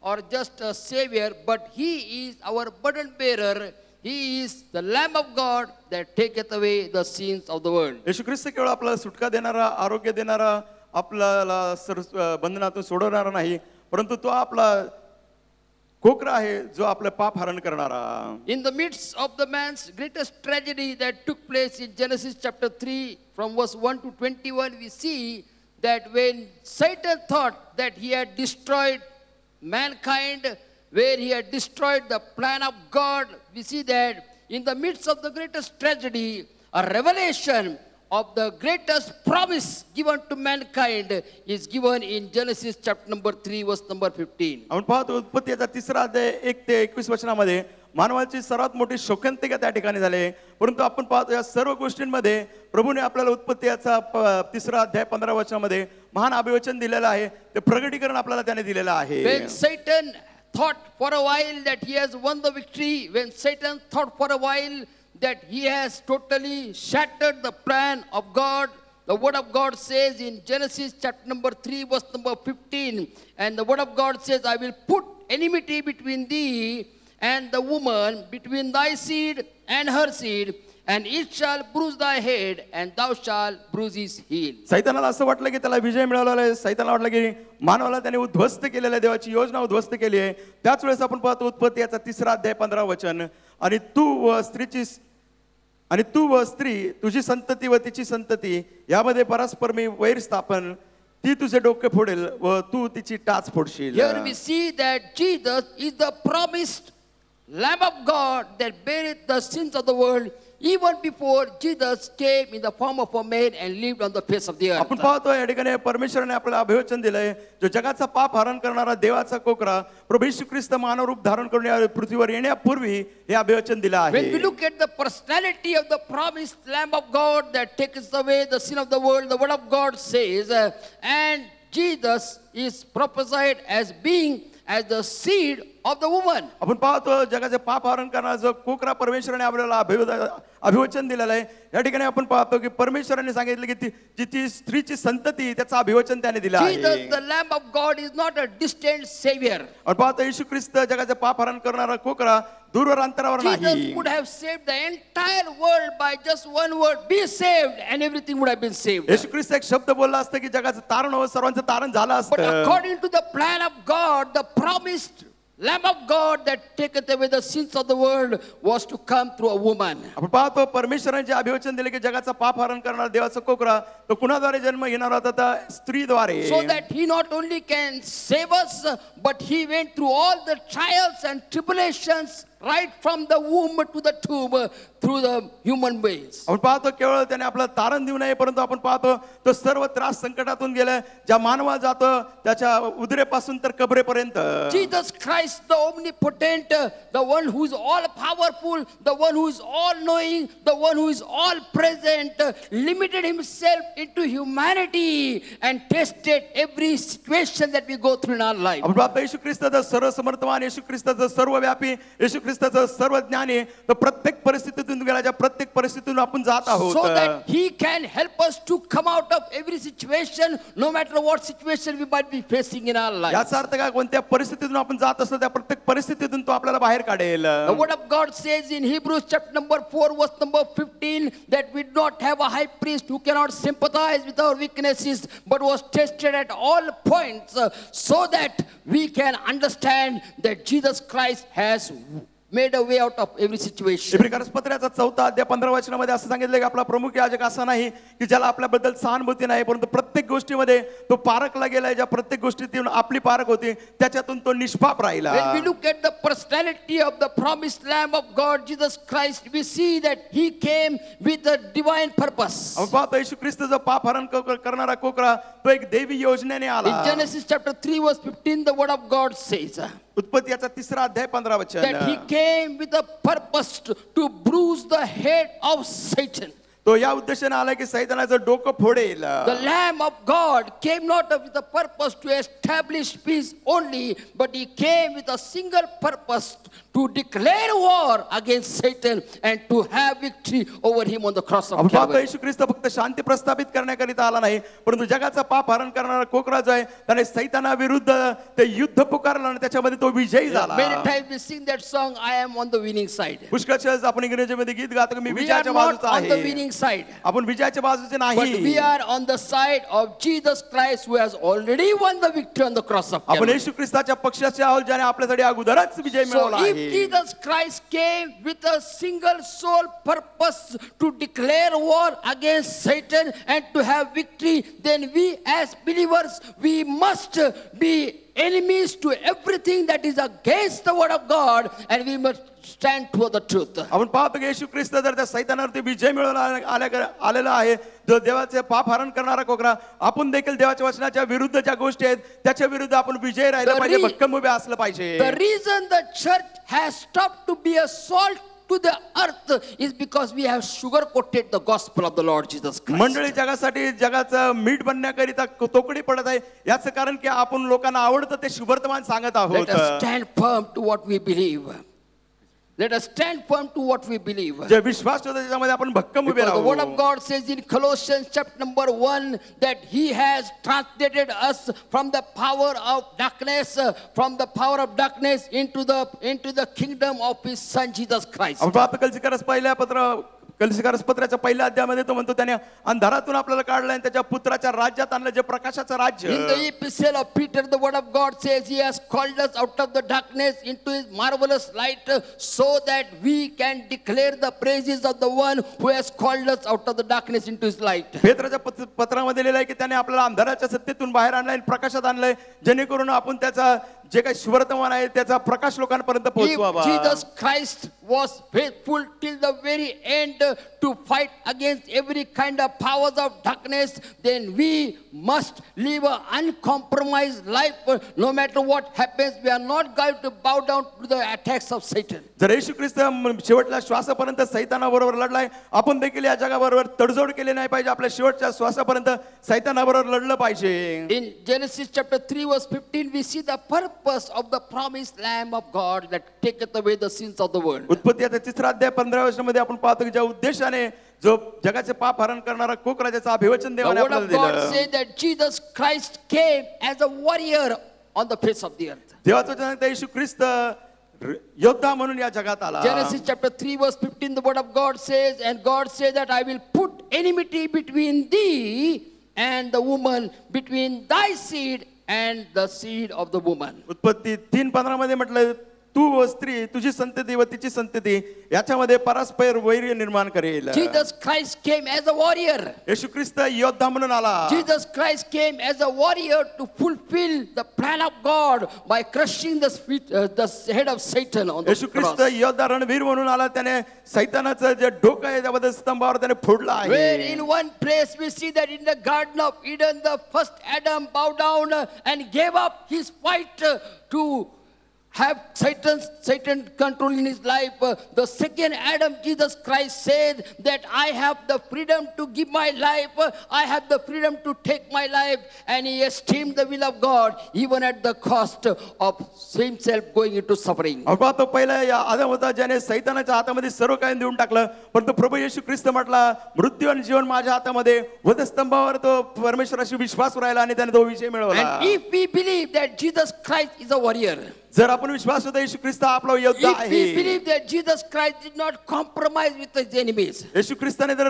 Speaker 4: or just a savior, but he is our burden bearer. He is the Lamb of God that taketh away the sins of the world.
Speaker 2: येशू ख्रिस्त केवळ आपल्याला सुटका देणारा, आरोग्य देणारा, आपल्याला बंधनातून सोडवणारा नाही, परंतु तो आपला कोकरा आहे जो आपलं पाप हरण करणारा.
Speaker 4: In the midst of the man's greatest tragedy that took place in Genesis chapter 3 from verse 1 to 21, we see that when Satan thought that he had destroyed mankind, where he had destroyed the plan of God, we see that in the midst of the greatest tragedy, a revelation of the greatest promise given to mankind is given in Genesis chapter number 3 verse number 15.
Speaker 2: आपण पाहतो उत्पत्तीचा 3 अध्याय 1 ते 21 वचनामध्ये मानवाची सर्वात मोठी शोकांतिका त्या ठिकाणी झाले. परंतु आपण पाहतो या सर्व गोष्टींमध्ये प्रभूने आपल्याला उत्पत्तीचा 3 अध्याय 15 वचनामध्ये महान अभिवचन दिलेलं आहे. ते प्रगटीकरण आपल्याला त्याने दिलेलं आहे.
Speaker 4: When Satan thought for a while that he has won the victory, when Satan thought for a while that he has totally shattered the plan of God, the word of God says in Genesis chapter number 3 verse number 15, and the word of God says, I will put enmity between thee and the woman, between thy seed and her seed, and it shall bruise thy head and thou shalt bruise his heel.
Speaker 2: सैतानाला असं वाटलं की त्याला विजय मिळवलेला आहे. सैतानाला वाटलं की मानवाला त्याने उद्ध्वस्त केलेलं आहे, देवाची योजना उद्ध्वस्त केली आहे. त्याच वेळेस आपण पाहतो उत्पत्तीचा 3 अध्याय 15 वचन, आणि तू व स्त्री तुझी संतती व तिची संतती यामध्ये परस्पर मी वैर स्थापन, ती तुझे डोके फोडेल व तू तिची टाच फोडशील.
Speaker 4: Here we see that Jesus is the promised Lamb of God that beareth the sins of the world, even before Jesus came in the form of a man and lived on the face of the earth.
Speaker 2: आपण पाहतो या ठिकाणी परमेश्वराने आपल्याला अभिवचन दिलंय, जो जगाचा पाप हरण करणारा देवाचा कोकरा प्रभू येशू ख्रिस्त मानव रूप धारण करून या पृथ्वीवर येण्यापूर्वी हे अभिवचन दिलं आहे.
Speaker 4: When we look at the personality of the promised Lamb of God that takes away the sin of the world, the word of God says, and Jesus is prophesied as being as the seed of the woman.
Speaker 2: आपण पाहतो जगाचे पाप हरण करणारा जो कोकरा परमेश्वराने आपल्याला अभिवचन दिलेलं आहे. या ठिकाणी आपण पाहतो की परमेश्वराने सांगितलं की ती स्त्रीची संतती त्याचं अभिवचन त्याने दिलं आहे.
Speaker 4: Jesus, the Lamb of God, is not a distant savior.
Speaker 2: आपण पाहतो येशू ख्रिस्त जगाचे पाप हरण करणारा कोकरा दूरवर अंतरावर नाही.
Speaker 4: Jesus would have saved the entire world by just one word, be saved, and everything would have been saved.
Speaker 2: येशू ख्रिस्त एक शब्द बोलला असतं की जगाचं तारण व सर्वांचं तारण झालं
Speaker 4: But
Speaker 2: असतं.
Speaker 4: according to the plan of God, the promised Lamb of God that taketh away the sins of the world was to come through a woman.
Speaker 2: आपण पाहतो परमेश्वराने जे अभिवचन दिले की जगाचा पाप हरण करणारा देवाचा कोकरा तो कुणाद्वारे जन्म घेणार होता, त्या स्त्रीद्वारे.
Speaker 4: So that he not only can save us, but he went through all the trials and tribulations right from the womb to the tomb through the human ways.
Speaker 2: आपण पाहतो केवळ त्याने आपला तारण देऊ नये, परंतु आपण पाहतो तो सर्व त्रास संकटातून गेला, ज्या मानवा जातो त्याच्या उदरेपासून तर कबरेपर्यंत.
Speaker 4: Jesus Christ, the omnipotent, the one who is all powerful, the one who is all knowing, the one who is all present, limited himself into humanity and tested every situation that we go through in our life.
Speaker 2: आपण पाहतो येशू ख्रिस्ताचा सर्व समर्थवान, येशू ख्रिस्ताचा सर्व व्यापी, येशू ख्रिस्ताचा सर्व ज्ञानी, तो प्रत्येक परिस्थितीतून गेला, ज्या प्रत्येक परिस्थितीतून आपण जात आहोत.
Speaker 4: So that he can help us to come out of every situation, no matter what situation we might be facing in our life.
Speaker 2: याचा अर्थ काय, कोणत्या परिस्थितीतून आपण जात असतो त्या प्रत्येक परिस्थितीतून तो आपल्याला बाहेर काढेल.
Speaker 4: The word of God says in Hebrews chapter number 4 verse number 15 that we do not have a high priest who cannot sympathize with our weaknesses but was tested at all points so that we can understand that Jesus Christ has made a way out of every situation.
Speaker 2: इब्रिकास पत्राचा 4 अध्याय 15 वचनामध्ये असं सांगितलं की आपला प्रमुख याजक असा नाही की ज्याला आपल्याबद्दल सहानुभूती नाही, परंतु प्रत्येक गोष्टीमध्ये तो पारखला गेलाय, ज्या प्रत्येक गोष्टीतून आपली पारख होती त्याच्यातून तो निष्पाप राहिला.
Speaker 4: When we look at the personality of the promised Lamb of God, Jesus Christ, we see that he came with a divine purpose.
Speaker 2: आपण पाहतो येशू ख्रिस्त जो पाप हरण करणारा कोकरा तो एक देवी योजनेने आला.
Speaker 4: In Genesis chapter 3 verse 15 the word of God says
Speaker 2: उत्पत्तीचा 3 अध्याय 15 वचन,
Speaker 4: that he came with a purpose to bruise the head of Satan.
Speaker 2: तो या उद्देशाने आला की सैतानाचं डोकं फोडेल.
Speaker 4: The Lamb of God came not with the purpose to establish peace only, but he came with a single purpose to declare war against Satan and to have victory over him on the cross of
Speaker 2: आपण पाहतो
Speaker 4: Calvary.
Speaker 2: येशू ख्रिस्त फक्त शांती प्रस्थापित करण्याकरिता आला नाही, परंतु जगाचा पाप हरण करणारा कोकरा जो आहे त्याने सैतानाविरुद्ध ते युद्ध पुकारलं आणि त्याच्यामध्ये तो विजयी झाला.
Speaker 4: Many times we sing that song, I am on the winning side.
Speaker 2: पुष्कळशा आपण इंग्रजीमध्ये गीत गातो की मी
Speaker 4: We are
Speaker 2: विजयाच्या
Speaker 4: not
Speaker 2: बाजूचा
Speaker 4: on the
Speaker 2: आहे.
Speaker 4: winning side,
Speaker 2: आपण विजयाच्या बाजूचे
Speaker 4: but we
Speaker 2: नाही.
Speaker 4: are on the side of Jesus Christ who has already won the victory on the cross of
Speaker 2: आपण
Speaker 4: Calvary.
Speaker 2: येशू ख्रिस्ताच्या पक्षाचे आहोत ज्याने आपल्यासाठी अगोदरच विजय
Speaker 4: So
Speaker 2: मिळवला
Speaker 4: if
Speaker 2: आहे.
Speaker 4: Jesus Christ came with a single sole purpose to declare war against Satan and to have victory, then we as believers, we must be enemies to everything that is against the word of God, and we must stand for the truth.
Speaker 2: आपण पाहतो की येशू ख्रिस्त जर त्या सैतानावरती विजय मिळवून आलेला आहे, जो देवाचे पाप हरण करणारा कोकरा, आपण देखील देवाच्या वचनाच्या विरुद्ध ज्या गोष्टी आहेत त्याच्या विरुद्ध आपण विजय राहिला पाहिजे, भक्कम उभे असलं पाहिजे.
Speaker 4: The reason the church has stopped to be a salt to the earth is because we have sugar coated the gospel of the Lord Jesus Christ.
Speaker 2: मंडळी जगासाठी जगाचं मीठ बनण्याकरिता तोकडी पडत आहे, याचं कारण की आपण लोकांना आवडतं ते शुभवर्तमान सांगत
Speaker 4: Let us
Speaker 2: आहोत.
Speaker 4: stand firm to what we believe. Let us stand firm to what we believe.
Speaker 2: जे विश्वास ठेवतो त्याच्यामध्ये आपण भक्कम उभे
Speaker 4: Because the word of
Speaker 2: Rahu.
Speaker 4: God says in Colossians chapter number 1 that he has translated us from the power of darkness, into the kingdom of his son Jesus Christ.
Speaker 2: आपण पाहतो कलसीकारस पत्राच्या पहिल्या अध्यायामध्ये तो म्हणतो त्याने अंधारातून आपल्याला काढलं आणि त्याच्या पुत्राच्या राज्यात आणलं, जे प्रकाशाचं राज्य.
Speaker 4: In the epistle of Peter, the word of God says he has called us out of the darkness into his marvelous light so that we can declare the praises of the one who has called us out of the darkness into his light.
Speaker 2: पेत्राच्या पत्रामध्ये लिहिलं आहे की त्याने आपल्याला अंधाराच्या सत्तेतून बाहेर आणलंय आणि प्रकाशात आणलंय, जेणेकरून आपण त्याचा जे काही शुभवर्तमान आहे त्याचा प्रकाश लोकांपर्यंत
Speaker 4: If
Speaker 2: पोहोचवावा.
Speaker 4: Jesus Christ was faithful till the very end to fight against every kind of powers of darkness, then we must live an uncompromised life. No matter what happens, we are not going to bow down to the attacks of Satan.
Speaker 2: जर येशू ख्रिस्त शेवटच्या श्वासापर्यंत सैतानाबरोबर लढलाय, आपण देखील या जगाबरोबर तडजोड केली नाही पाहिजे. आपल्या शेवटच्या श्वासापर्यंत सैतानाबरोबर लढलं पाहिजे.
Speaker 4: In Genesis chapter 3 verse 15, we see the purpose of the promised Lamb of God that taketh away the sins of the world.
Speaker 2: उत्पत्तीचा 3 अध्याय 15 वचनामध्ये आपण पाहतो की ज्या उद्देशाने जो जगाचे पाप हरण करणारा कोकराजाचं अभिवचन
Speaker 4: The
Speaker 2: देवाने
Speaker 4: word
Speaker 2: आपल्याला
Speaker 4: of God
Speaker 2: दिलं.
Speaker 4: says that Jesus Christ came as a warrior on the face of the earth.
Speaker 2: देवाचं वचन सांगतं येशू ख्रिस्त योद्धा म्हणून या जगात आला.
Speaker 4: Genesis chapter 3 verse 15, the word of God says, and God says that I will put enmity between thee and the woman, between thy seed and the seed of the woman.
Speaker 2: उत्पत्ती 3:15 मध्ये म्हटलं, तू व स्त्री, तुझी संतती व तिची संतती याच्यामध्ये परस्पर वैर निर्माण करेल.
Speaker 4: Jesus Christ came as a warrior.
Speaker 2: येशू ख्रिस्त योद्धा म्हणून आला.
Speaker 4: Jesus Christ came as a warrior to fulfill the plan of God by crushing the head of Satan on the
Speaker 2: Yeshu Christ
Speaker 4: cross.
Speaker 2: योद्धा रणवीर म्हणून आला. त्याने सैतानाचं जे डोकं आहे त्यामध्ये स्तंभावर त्याने फोडलं
Speaker 4: Where
Speaker 2: आहे.
Speaker 4: in one place we see that in the Garden of Eden, the first Adam bowed down and gave up his fight to have Satan controlling his life. The second Adam, Jesus Christ, said that I have the freedom to give my life. I have the freedom to take my life. And he esteemed the will of God even at the cost of himself going into suffering.
Speaker 2: आपण पाहतो पहिला या आदम होता ज्याने सैतानाच्या हातामध्ये सर्व काही देऊन टाकलं, परंतु प्रभू येशू ख्रिस्त म्हटला, मृत्यू आणि जीवन माझ्या हातामध्ये, वधस्तंभावर तो परमेश्वराशी विश्वास राहिला आणि त्याने तो विजय मिळवला.
Speaker 4: And if we believe that Jesus Christ is a warrior,
Speaker 2: जर आपण विश्वास होता येशू ख्रिस्त आपला योद्धा
Speaker 4: if we
Speaker 2: आहे,
Speaker 4: believe that Jesus Christ did not compromise with his enemies,
Speaker 2: येशू ख्रिस्ताने जर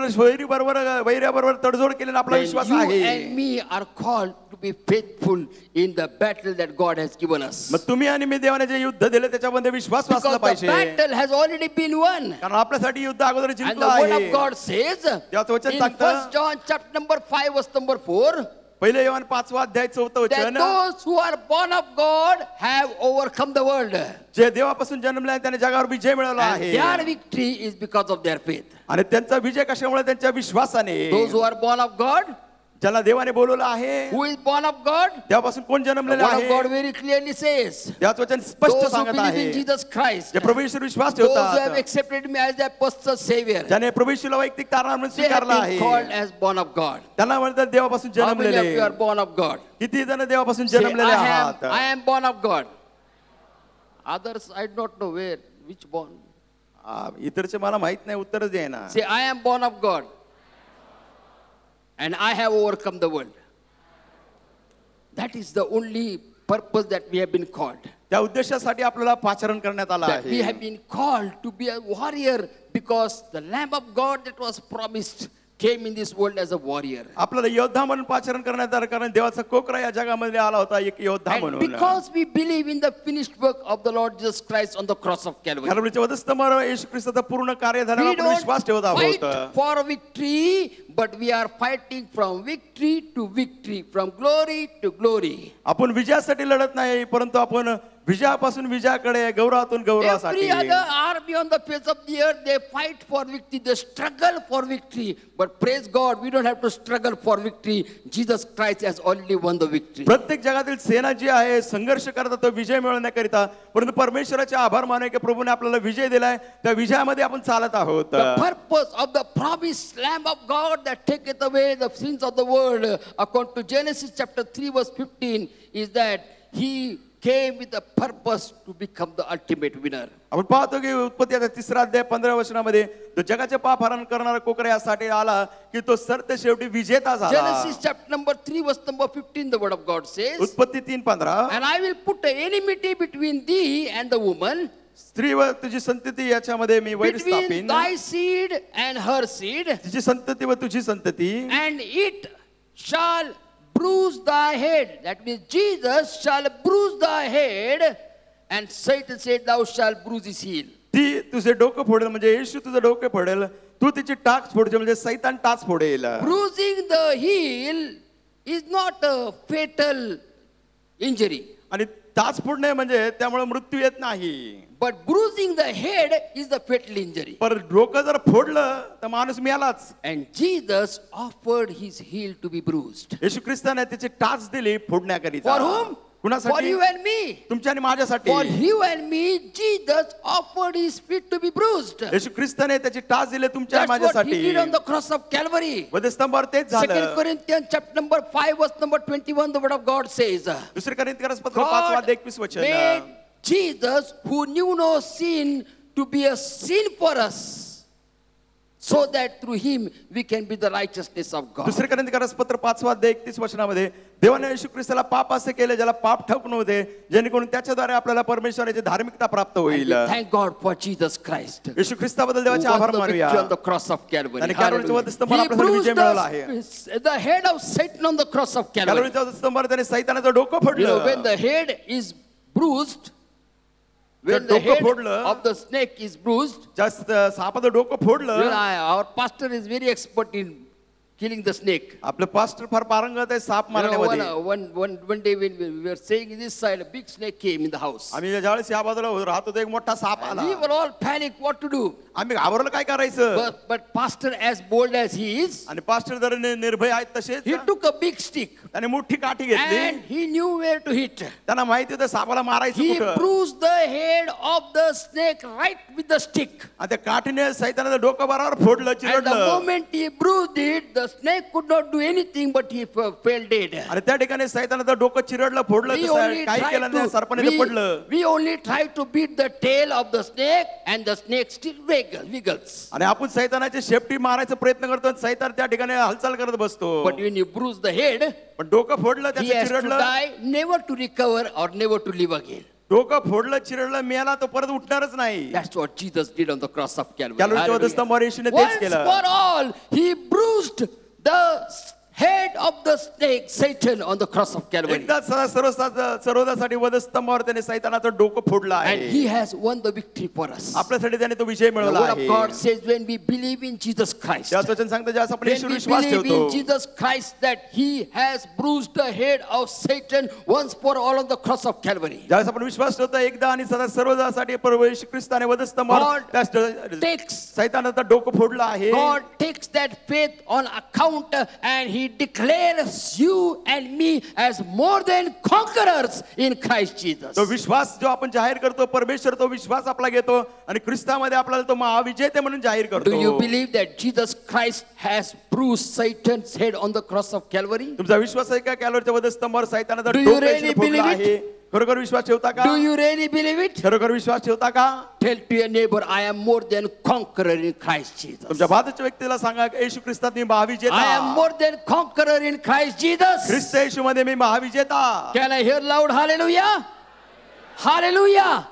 Speaker 2: वैऱ्याबरोबर तडजोड केली, आपला
Speaker 4: then
Speaker 2: विश्वास
Speaker 4: you
Speaker 2: आहे.
Speaker 4: and me are called to be faithful in the battle that God has given us.
Speaker 2: मग तुम्ही आणि मी देवाने जे युद्ध दिले त्याच्यामध्ये विश्वास
Speaker 4: Because
Speaker 2: असला
Speaker 4: the
Speaker 2: पाहिजे,
Speaker 4: battle has already been won.
Speaker 2: कारण आपल्यासाठी युद्ध अगोदर
Speaker 4: And
Speaker 2: जिंकलं
Speaker 4: the word
Speaker 2: आहे.
Speaker 4: of God says
Speaker 2: देवाचं वचन
Speaker 4: in
Speaker 2: सांगतं,
Speaker 4: 1 John chapter number 5 verse number 4,
Speaker 2: पहिले योहान 5 अध्याय 4
Speaker 4: that
Speaker 2: वचन,
Speaker 4: those who are born of God have overcome the world.
Speaker 2: जे देवापासून जन्मले आहे त्याने जगावर विजय मिळवला
Speaker 4: And
Speaker 2: आहे.
Speaker 4: their victory is because of their faith.
Speaker 2: आणि त्यांचा विजय कशामुळे? त्यांच्या विश्वासाने.
Speaker 4: Those who are born of God,
Speaker 2: ज्याला देवाने बोलवलं आहे,
Speaker 4: who is born of God,
Speaker 2: देवापासून कोण
Speaker 4: the
Speaker 2: जन्मलेलं
Speaker 4: word of God
Speaker 2: आहे,
Speaker 4: very clearly says,
Speaker 2: देवाचं वचन स्पष्ट
Speaker 4: those who
Speaker 2: सांगत
Speaker 4: believe in
Speaker 2: आहे.
Speaker 4: Jesus Christ,
Speaker 2: जे प्रभू येशूवर विश्वास
Speaker 4: those who have
Speaker 2: ठेवतात,
Speaker 4: accepted me as their personal savior,
Speaker 2: ज्याने प्रभू येशूला वैयक्तिक तारणहार म्हणून
Speaker 4: they have
Speaker 2: स्वीकारला
Speaker 4: been called
Speaker 2: आहे,
Speaker 4: as born of God.
Speaker 2: त्यांना म्हणतात देवापासून
Speaker 4: How many of
Speaker 2: जन्मलेले.
Speaker 4: you are born of God?
Speaker 2: किती जण देवापासून
Speaker 4: Say,
Speaker 2: जन्मलेले आहात?
Speaker 4: I am born of God. Others, I do not know where. which born?
Speaker 2: इतरचे मला माहित नाही उत्तरच द्यायना.
Speaker 4: Say, I am born of God. And I have overcome the world. That is the only purpose that we have been called.
Speaker 2: त्या उद्देशासाठी आपल्याला पाचारण करण्यात आलं
Speaker 4: That we
Speaker 2: आहे.
Speaker 4: have been called to be a warrior because the Lamb of God that was promised came in this world as a warrior.
Speaker 2: आपल्याला योद्धा म्हणून पाचारण करण्यात आलं कारण देवाचा कोकरा या जगामध्ये आला होता एक योद्धा
Speaker 4: And
Speaker 2: म्हणून.
Speaker 4: because we believe in the finished work of the Lord Jesus Christ on the cross of Calvary.
Speaker 2: कॅल्व्हरीच्या वधस्तंभावर येशू ख्रिस्ताचं पूर्ण कार्य झाल्यावर
Speaker 4: We
Speaker 2: आपण
Speaker 4: don't
Speaker 2: विश्वास ठेवत
Speaker 4: fight
Speaker 2: आहोत.
Speaker 4: for victory, but we are fighting from victory to victory, from glory to glory.
Speaker 2: आपण विजयासाठी लढत नाही परंतु आपण विजयापासून विजयाकडे गौरवातून गौरवासाठी.
Speaker 4: Every other army on the face of the earth, they fight for victory, they struggle for victory. But praise God, we don't have to struggle for victory. Jesus Christ has already won the victory.
Speaker 2: प्रत्येक जगातील सेना जी आहे संघर्ष करतात तो विजय मिळवण्याकरिता परंतु परमेश्वराचे आभार मानूया की प्रभूने आपल्याला विजय दिलाय त्या विजयामध्ये आपण चालत आहोत.
Speaker 4: The purpose of the promised Lamb of God that taketh away the sins of the world, according to Genesis chapter 3 verse 15, is that he came with a purpose to become the ultimate winner.
Speaker 2: आपण पाहतो की उत्पत्तीचा 3रा अध्याय 15 वचनामध्ये तो जगाचे पाप हरण करणारा कोकरा यासाठी आला की तो सरते शेवटी विजेता झाला.
Speaker 4: Genesis chapter number 3 verse number 15, the word of God says,
Speaker 2: उत्पत्ती 3:15
Speaker 4: and I will put an enmity between thee and the woman,
Speaker 2: स्त्री व तुझी संतती याच्यामध्ये मी वैर
Speaker 4: between
Speaker 2: स्थापिन.
Speaker 4: thy seed and her seed,
Speaker 2: तिची संतती व तुझी संतती
Speaker 4: and it shall bruise thy head. That means Jesus shall bruise thy head, and Satan said, thou shalt bruise his heel.
Speaker 2: ती तुझे डोकं फोडेल म्हणजे येशू तुझं डोकं फोडेल तू तिची टाच फोडशील म्हणजे सैतान टाच फोडेल.
Speaker 4: Bruising the heel is not a fatal injury,
Speaker 2: आणि टाच फोडणे म्हणजे त्यामुळे मृत्यू येत नाही.
Speaker 4: but bruising the head is the fatal injury.
Speaker 2: पर डोकं जर फोडलं तर माणूस मेलाच.
Speaker 4: And Jesus offered his heel to be bruised.
Speaker 2: येशू ख्रिस्ताने त्याची टाच दिली फोडण्याकरिता.
Speaker 4: For whom? For
Speaker 2: कुणासाठी?
Speaker 4: you and me.
Speaker 2: तुमच्या आणि माझ्यासाठी.
Speaker 4: For you and me, Jesus offered his feet to be bruised.
Speaker 2: येशू ख्रिस्ताने त्याची टाच दिली तुमच्या आणि
Speaker 4: That's what he
Speaker 2: माझ्यासाठी.
Speaker 4: did on the cross of Calvary.
Speaker 2: वधस्तंभावर तेच
Speaker 4: 2
Speaker 2: झालं.
Speaker 4: Corinthians chapter number 5 verse number 21, the word of God says,
Speaker 2: दुसरे कोरिंथियस पत्र 5:21
Speaker 4: God
Speaker 2: वचन.
Speaker 4: made Jesus, who knew no sin, to be a sin for us, so that through him we can be the righteousness of God.
Speaker 2: दुसरे कोरिंथिस पत्र 5:31 वचनामध्ये देवाने येशू ख्रिस्ताला पाप असे केले ज्याला पाप ठाऊक नव्हते जेणेकरून त्याच्याद्वारे आपल्याला परमेश्वराची धार्मिकता प्राप्त
Speaker 4: And
Speaker 2: होईल.
Speaker 4: we thank God for Jesus Christ.
Speaker 2: Yeshu ख्रिस्ताबद्दल
Speaker 4: Who
Speaker 2: देवाचे
Speaker 4: won
Speaker 2: आभार
Speaker 4: the
Speaker 2: मानूया.
Speaker 4: victory on the cross of Calvary.
Speaker 2: आणि कॅल्व्हरीच्या
Speaker 4: Hallelujah.
Speaker 2: वधस्तंभावर
Speaker 4: He
Speaker 2: आपल्याला विजय
Speaker 4: bruised
Speaker 2: मिळवला आहे.
Speaker 4: the head of Satan on the cross of Calvary.
Speaker 2: कॅल्व्हरीच्या वधस्तंभावर त्याने सैतानाचं डोकं
Speaker 4: You know, when
Speaker 2: फोडलं.
Speaker 4: the head is bruised, when
Speaker 2: डोकं
Speaker 4: the head
Speaker 2: फोडलं.
Speaker 4: of the snake is bruised,
Speaker 2: जास्त सापाचं डोकं फोडलं.
Speaker 4: our pastor is very expert in killing the snake.
Speaker 2: आपलं pastor फार पारंगत आहे साप
Speaker 4: You know,
Speaker 2: मारण्यामध्ये.
Speaker 4: one day when we were staying in this side, a big snake came in the house.
Speaker 2: आम्ही ज्यावेळेस या बाजूला राहत होतो एक मोठा साप आला.
Speaker 4: We were all panicked what to do.
Speaker 2: आम्ही घाबरलो काय करायचं.
Speaker 4: But pastor, as bold as he is,
Speaker 2: आणि पास्टर जर निर्भय आहेत तसेच
Speaker 4: he took a big stick
Speaker 2: त्याने मोठी काठी घेतली.
Speaker 4: and he knew where to hit.
Speaker 2: त्यांना माहिती होतं सापाला मारायचं
Speaker 4: He
Speaker 2: कुठं.
Speaker 4: bruised the head of the snake right with the stick.
Speaker 2: आणि त्या काठीने सैतानाचं डोकं बरोबर फोडलं
Speaker 4: At the
Speaker 2: चिरडलं.
Speaker 4: moment he bruised it, the snake could not do anything, but he fell dead.
Speaker 2: आणि त्या ठिकाणी सैतानाचं डोकं चिरडलं फोडलं
Speaker 4: We
Speaker 2: तसं
Speaker 4: only
Speaker 2: काही केलं नाही सर्पाने ते पडलं.
Speaker 4: we only try to beat the tail of the snake, and the snake still wiggles.
Speaker 2: आणि आपण सैतानाची शेपटी मारायचा प्रयत्न करतो आणि सैतान त्या ठिकाणी हालचाल करत बसतो.
Speaker 4: But when you bruise the head,
Speaker 2: पण डोकं फोडलं
Speaker 4: he
Speaker 2: त्याचं
Speaker 4: has to
Speaker 2: चिरडलं.
Speaker 4: die, never to recover or never to live again.
Speaker 2: डोकं फोडलं चिरडलं मेला तो परत उठणारच नाही.
Speaker 4: That's what Jesus did on the cross of Calvary.
Speaker 2: कॅल्व्हरीच्या
Speaker 4: Hallelujah.
Speaker 2: वधस्तंभावर येशूने तेच
Speaker 4: Once
Speaker 2: केलं.
Speaker 4: for all, he bruised the head of the snake, Satan, on the cross of Calvary.
Speaker 2: एकदा सर्वदासाठी वधस्तंभावर त्याने सैतानाचं डोकं फोडलं
Speaker 4: And
Speaker 2: आहे.
Speaker 4: he has won the victory for us.
Speaker 2: आपल्यासाठी त्याने तो विजय
Speaker 4: The
Speaker 2: मिळवला
Speaker 4: word of
Speaker 2: आहे.
Speaker 4: God says when we believe in Jesus Christ,
Speaker 2: त्याच वचन सांगतं ज्यास आपण
Speaker 4: when
Speaker 2: येशूवर
Speaker 4: we
Speaker 2: विश्वास
Speaker 4: believe
Speaker 2: ठेवतो
Speaker 4: in Jesus Christ that he has bruised the head of Satan once for all on the cross of Calvary.
Speaker 2: ज्यावेळेस आपण विश्वास ठेवतो एकदा आणि सदा सर्वदासाठी प्रभू येशू ख्रिस्ताने वधस्तंभावर
Speaker 4: God takes
Speaker 2: सैतानाचं डोकं फोडलं आहे.
Speaker 4: God takes that faith on account and he declares you and me as more than conquerors in Christ Jesus.
Speaker 2: तो विश्वास जो आपण जाहीर करतो परमेश्वर तो विश्वास आपला घेतो आणि ख्रिस्तामध्ये आपल्याला तो महाविजेते म्हणून जाहीर करतो.
Speaker 4: Do you believe that Jesus Christ has bruised Satan's head on the cross of Calvary?
Speaker 2: तुमचा विश्वास आहे का कॅल्व्हरीच्या वधस्तंभावर सैतानाचं
Speaker 4: Do you
Speaker 2: डोकं
Speaker 4: really
Speaker 2: येशूने फोडलं
Speaker 4: believe it?
Speaker 2: आहे. खरोखर विश्वास ठेवता का?
Speaker 4: Do you really believe it?
Speaker 2: खरोखर विश्वास ठेवता का?
Speaker 4: Tell to your neighbor, I am more than conqueror in Christ Jesus.
Speaker 2: तुमच्या बाजूच्या व्यक्तीला सांगा की येशू ख्रिस्तात मी महाविजेता.
Speaker 4: I am more than conqueror in Christ Jesus.
Speaker 2: ख्रिस्त येशू मध्ये मी महाविजेता.
Speaker 4: Can I hear loud hallelujah? Hallelujah.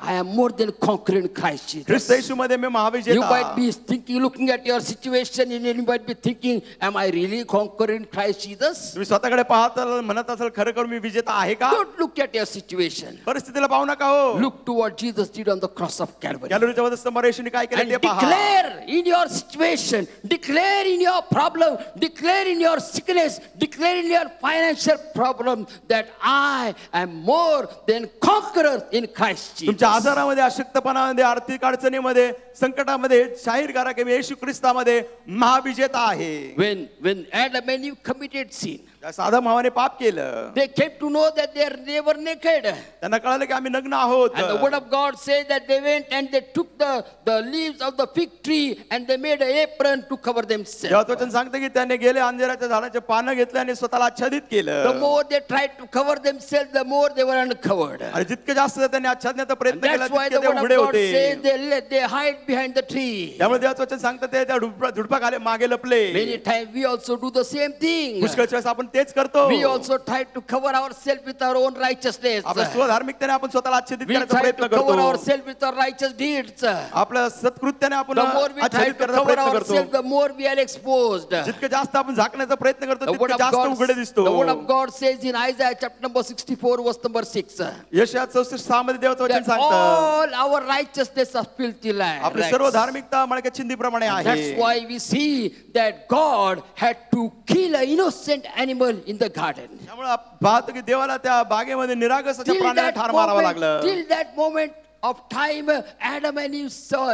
Speaker 4: I am more than conqueror in Christ
Speaker 2: Christ
Speaker 4: Jesus.
Speaker 2: येशू मध्ये मी
Speaker 4: You
Speaker 2: महाविजेता.
Speaker 4: might be thinking, looking at your situation, and you might be thinking, am I really conqueror in Christ Jesus?
Speaker 2: तुम्ही स्वतःकडे पाहत म्हणत असाल खरोखर मी विजेता आहे का?
Speaker 4: Don't look at your situation.
Speaker 2: परिस्थितीला पाहू नका हो.
Speaker 4: Look to what Jesus did on the cross of Calvary.
Speaker 2: कॅलोरीच्या वधस्तंभावर येशूने काय केलं
Speaker 4: And
Speaker 2: ते पहा.
Speaker 4: declare in your situation, declare in your problem, declare in your sickness, declare in your financial problem that I am more than conqueror in Christ Jesus.
Speaker 2: तुमच्या आजारामध्ये, अशक्तपणामध्ये, आर्थिक अडचणीमध्ये, संकटामध्ये जाहीर करा की मी येशू ख्रिस्तामध्ये महाविजेता आहे.
Speaker 4: When Adam and Eve committed sin,
Speaker 2: साधा मावाने पाप केलं.
Speaker 4: they came to know that they are never naked.
Speaker 2: त्यांना कळालं की आम्ही नग्न आहोत.
Speaker 4: And the word of God says that they went and they took the leaves of the fig tree and they made an apron to cover themselves.
Speaker 2: तेव्हा वचन सांगतं की त्याने गेले अंजिराच्या झाडाचे पानं घेतले आणि स्वतःला आच्छादित
Speaker 4: The
Speaker 2: केलं.
Speaker 4: more they tried to cover themselves, the more they were uncovered.
Speaker 2: आणि जितके जास्त त्यांनी आच्छादण्याचा प्रयत्न केला
Speaker 4: That's why
Speaker 2: तितके
Speaker 4: the
Speaker 2: ते
Speaker 4: word of
Speaker 2: उघडे
Speaker 4: God
Speaker 2: होते.
Speaker 4: says they hide behind the tree.
Speaker 2: त्यामुळे देवाचं वचन सांगतं ते त्या झुडपाखाली मागे लपले.
Speaker 4: Many times we also do the same thing.
Speaker 2: पुष्कळच्या वेळेस आपण तेच करतो.
Speaker 4: We also try to cover ourselves with our own righteousness.
Speaker 2: आपल्या स्वधार्मिकतेने आपण स्वतःला आच्छादित
Speaker 4: We
Speaker 2: करण्याचा
Speaker 4: try
Speaker 2: प्रयत्न
Speaker 4: to cover
Speaker 2: करतो.
Speaker 4: ourselves with our righteous deeds. The
Speaker 2: आपल्या सत्कृत्याने आपण
Speaker 4: more we try
Speaker 2: आच्छादित
Speaker 4: to
Speaker 2: करण्याचा
Speaker 4: cover
Speaker 2: प्रयत्न
Speaker 4: ourselves,
Speaker 2: करतो.
Speaker 4: the more we are exposed.
Speaker 2: जितके जास्त आपण झाकण्याचा प्रयत्न करतो
Speaker 4: The word
Speaker 2: तितके
Speaker 4: of
Speaker 2: जास्त
Speaker 4: God,
Speaker 2: उघडे दिसतो.
Speaker 4: the word of God says in Isaiah chapter number 64 verse number 6
Speaker 2: यशया 64:6 मध्ये देवाचं वचन
Speaker 4: that
Speaker 2: सांगतं
Speaker 4: all our righteousness are filthy
Speaker 2: आपली
Speaker 4: rags.
Speaker 2: सर्व धार्मिकता मळक्या चिंधीप्रमाणे
Speaker 4: That's
Speaker 2: आहे.
Speaker 4: why we see that God had to kill an innocent animal in the garden.
Speaker 2: त्यामुळे पाहतो की देवाला त्या बागेमध्ये निरागस अशा
Speaker 4: Till
Speaker 2: प्राण्याला ठार मारावं लागलं.
Speaker 4: that moment of time, Adam and Eve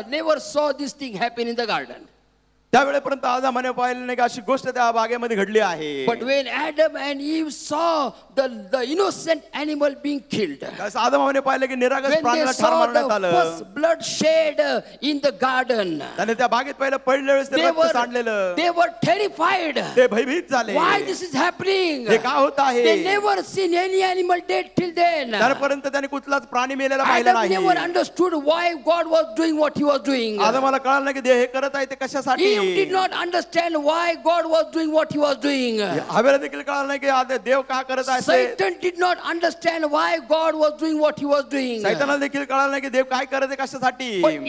Speaker 4: never saw this thing happen in the garden.
Speaker 2: त्यावेळेपर्यंत आदामाने पाहिलं नाही की अशी गोष्ट त्या बागेमध्ये घडली आहे.
Speaker 4: But when Adam and Eve saw the innocent animal being killed,
Speaker 2: त्यावेळेस आदामाने पाहिलं की निरागस
Speaker 4: when they
Speaker 2: प्राण्याला ठार
Speaker 4: saw
Speaker 2: मारण्यात
Speaker 4: the
Speaker 2: आलं.
Speaker 4: first blood shed in the garden,
Speaker 2: त्याने त्या बागेत पहिलं पडल्या वेळेस ते रक्त सांडलेलं.
Speaker 4: they were terrified.
Speaker 2: ते भयभीत झाले.
Speaker 4: Why this is happening?
Speaker 2: हे का होत आहे?
Speaker 4: They never seen any animal dead till then.
Speaker 2: त्यापर्यंत त्याने कुठलाच प्राणी मेलेला पाहिला
Speaker 4: Adam never
Speaker 2: नाही.
Speaker 4: understood why God was doing what he was doing.
Speaker 2: आदामाला कळालं नाही की देव हे करत आहे ते कशासाठी.
Speaker 4: Eve did not understand why God was doing what he was doing.
Speaker 2: हवेला देखील कळालं नाही की देव का करत आहे.
Speaker 4: Satan did not understand why God was doing what he was doing.
Speaker 2: सैतानाला देखील कळालं नाही की देव काय करत आहे कशासाठी.
Speaker 4: But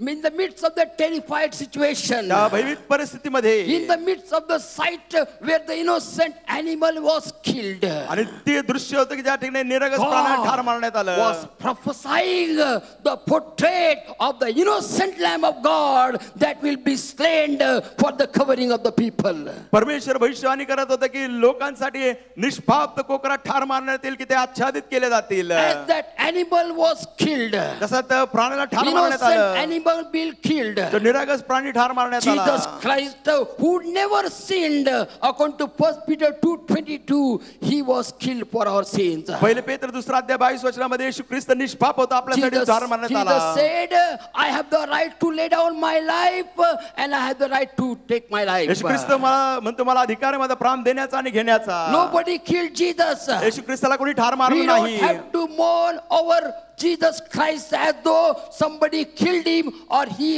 Speaker 4: in the midst of the terrified situation,
Speaker 2: त्या भयभीत परिस्थितीमध्ये
Speaker 4: in the midst of the sight where the innocent animal was killed,
Speaker 2: आणि ते दृश्य होतं की ज्या ठिकाणी निरागस प्राण्याला ठार मारण्यात आलं.
Speaker 4: was prophesying the portrait of the innocent Lamb of God that will be slain for the covering of the people.
Speaker 2: परमेश्वर भविष्यवाणी करत होतं की लोकांसाठी निष्पाप कोकरा ठार मारण्यात येईल की ते आच्छादित केले जातील.
Speaker 4: As that animal was killed,
Speaker 2: जसं त्या प्राण्याला ठार मारण्यात
Speaker 4: innocent
Speaker 2: आलं.
Speaker 4: animal being killed,
Speaker 2: तो निरागस प्राणी ठार मारण्यात आला.
Speaker 4: Jesus Christ, who never sinned, according to 1 Peter 2:22, he was killed for our sins.
Speaker 2: पहिले पेत्र 2:22 येशू ख्रिस्त निष्पाप होता आपल्यासाठी ठार मारण्यात
Speaker 4: Jesus
Speaker 2: आला.
Speaker 4: said, I have the right to lay down my life and I have the right to take my life.
Speaker 2: येशू ख्रिस्त मला म्हणतो मला अधिकार आहे माझा प्राण देण्याचा आणि घेण्याचा.
Speaker 4: Nobody killed Jesus.
Speaker 2: येशू ख्रिस्ताला कोणी ठार मारलं
Speaker 4: We don't
Speaker 2: नाही.
Speaker 4: have to mourn over Jesus Christ as though somebody killed him or he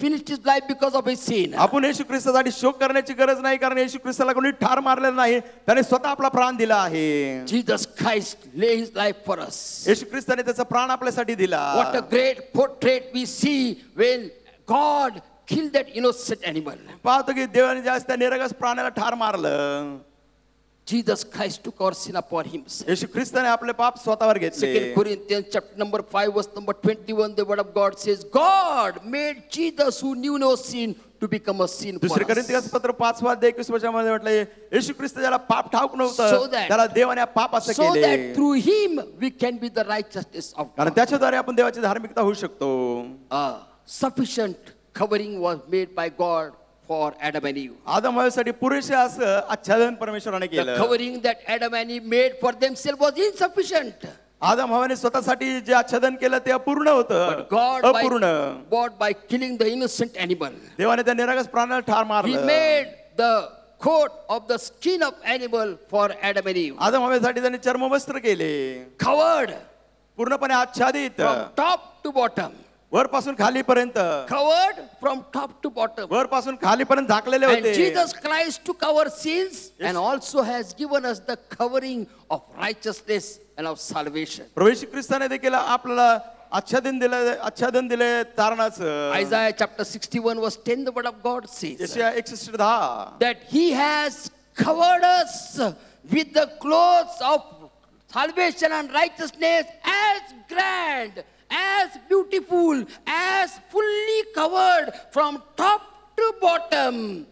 Speaker 4: finished his life because of his sin.
Speaker 2: आपण येशू ख्रिस्तासाठी शोक करण्याची गरज नाही कारण येशू ख्रिस्ताला कोणी ठार मारलेलं नाही. त्याने स्वतः आपला प्राण दिला आहे.
Speaker 4: Jesus Christ lay his life for us.
Speaker 2: येशू ख्रिस्ताने त्याचा प्राण आपल्यासाठी दिला.
Speaker 4: What a great portrait we see when God killed that innocent animal.
Speaker 2: पाहतो की देवाने जास्त त्या निरागस प्राण्याला ठार मारलं.
Speaker 4: Jesus Christ took our sin upon himself.
Speaker 2: येशू ख्रिस्ताने आपले पाप स्वतःवर घेतले.
Speaker 4: 2 Corinthians chapter number 5 verse number 21, the word of God says, God made Jesus who knew no sin to become a sin for
Speaker 2: दुसरे
Speaker 4: us.
Speaker 2: कोरिंथियस पत्र 5:21 मध्ये म्हटलंय येशू ख्रिस्त ज्याला पाप ठाऊक
Speaker 4: So
Speaker 2: नव्हतं
Speaker 4: that-
Speaker 2: त्याला देवाने पाप असं
Speaker 4: So that
Speaker 2: केले.
Speaker 4: through him we can be the righteousness of
Speaker 2: कारण
Speaker 4: God.
Speaker 2: त्याच्याद्वारे आपण देवाची धार्मिकता होऊ शकतो.
Speaker 4: Sufficient covering was made by God for Adam and Eve.
Speaker 2: आदम हव्यासाठी पुरेसे असं आच्छादन परमेश्वराने
Speaker 4: The
Speaker 2: केलं.
Speaker 4: covering that Adam and Eve made for themselves was insufficient.
Speaker 2: आदम हवाने स्वतःसाठी जे आच्छादन केलं ते अपूर्ण होतं.
Speaker 4: But God,
Speaker 2: अपूर्ण.
Speaker 4: by killing the innocent animal,
Speaker 2: देवाने त्या निरागस प्राण्याला ठार
Speaker 4: He
Speaker 2: मारलं.
Speaker 4: made the coat of the skin of animal for Adam and Eve.
Speaker 2: आदम हवेसाठी त्यांनी चर्मवस्त्र केले,
Speaker 4: Covered
Speaker 2: पूर्णपणे आच्छादित,
Speaker 4: from top to bottom.
Speaker 2: वरपासून खालीपर्यंत,
Speaker 4: Covered from top to bottom.
Speaker 2: वरपासून खालीपर्यंत झाकलेले
Speaker 4: And
Speaker 2: होते.
Speaker 4: Jesus Christ took our sins and also has given us the covering of righteousness and of salvation.
Speaker 2: प्रभू येशू ख्रिस्ताने देखील आपल्याला आच्छादन दिले तारणाचं.
Speaker 4: Isaiah chapter 61 verse 10, the word of God says
Speaker 2: यशाया 61:10
Speaker 4: that he has covered us with the clothes of salvation and righteousness as grand, as beautiful, as fully covered from top to bottom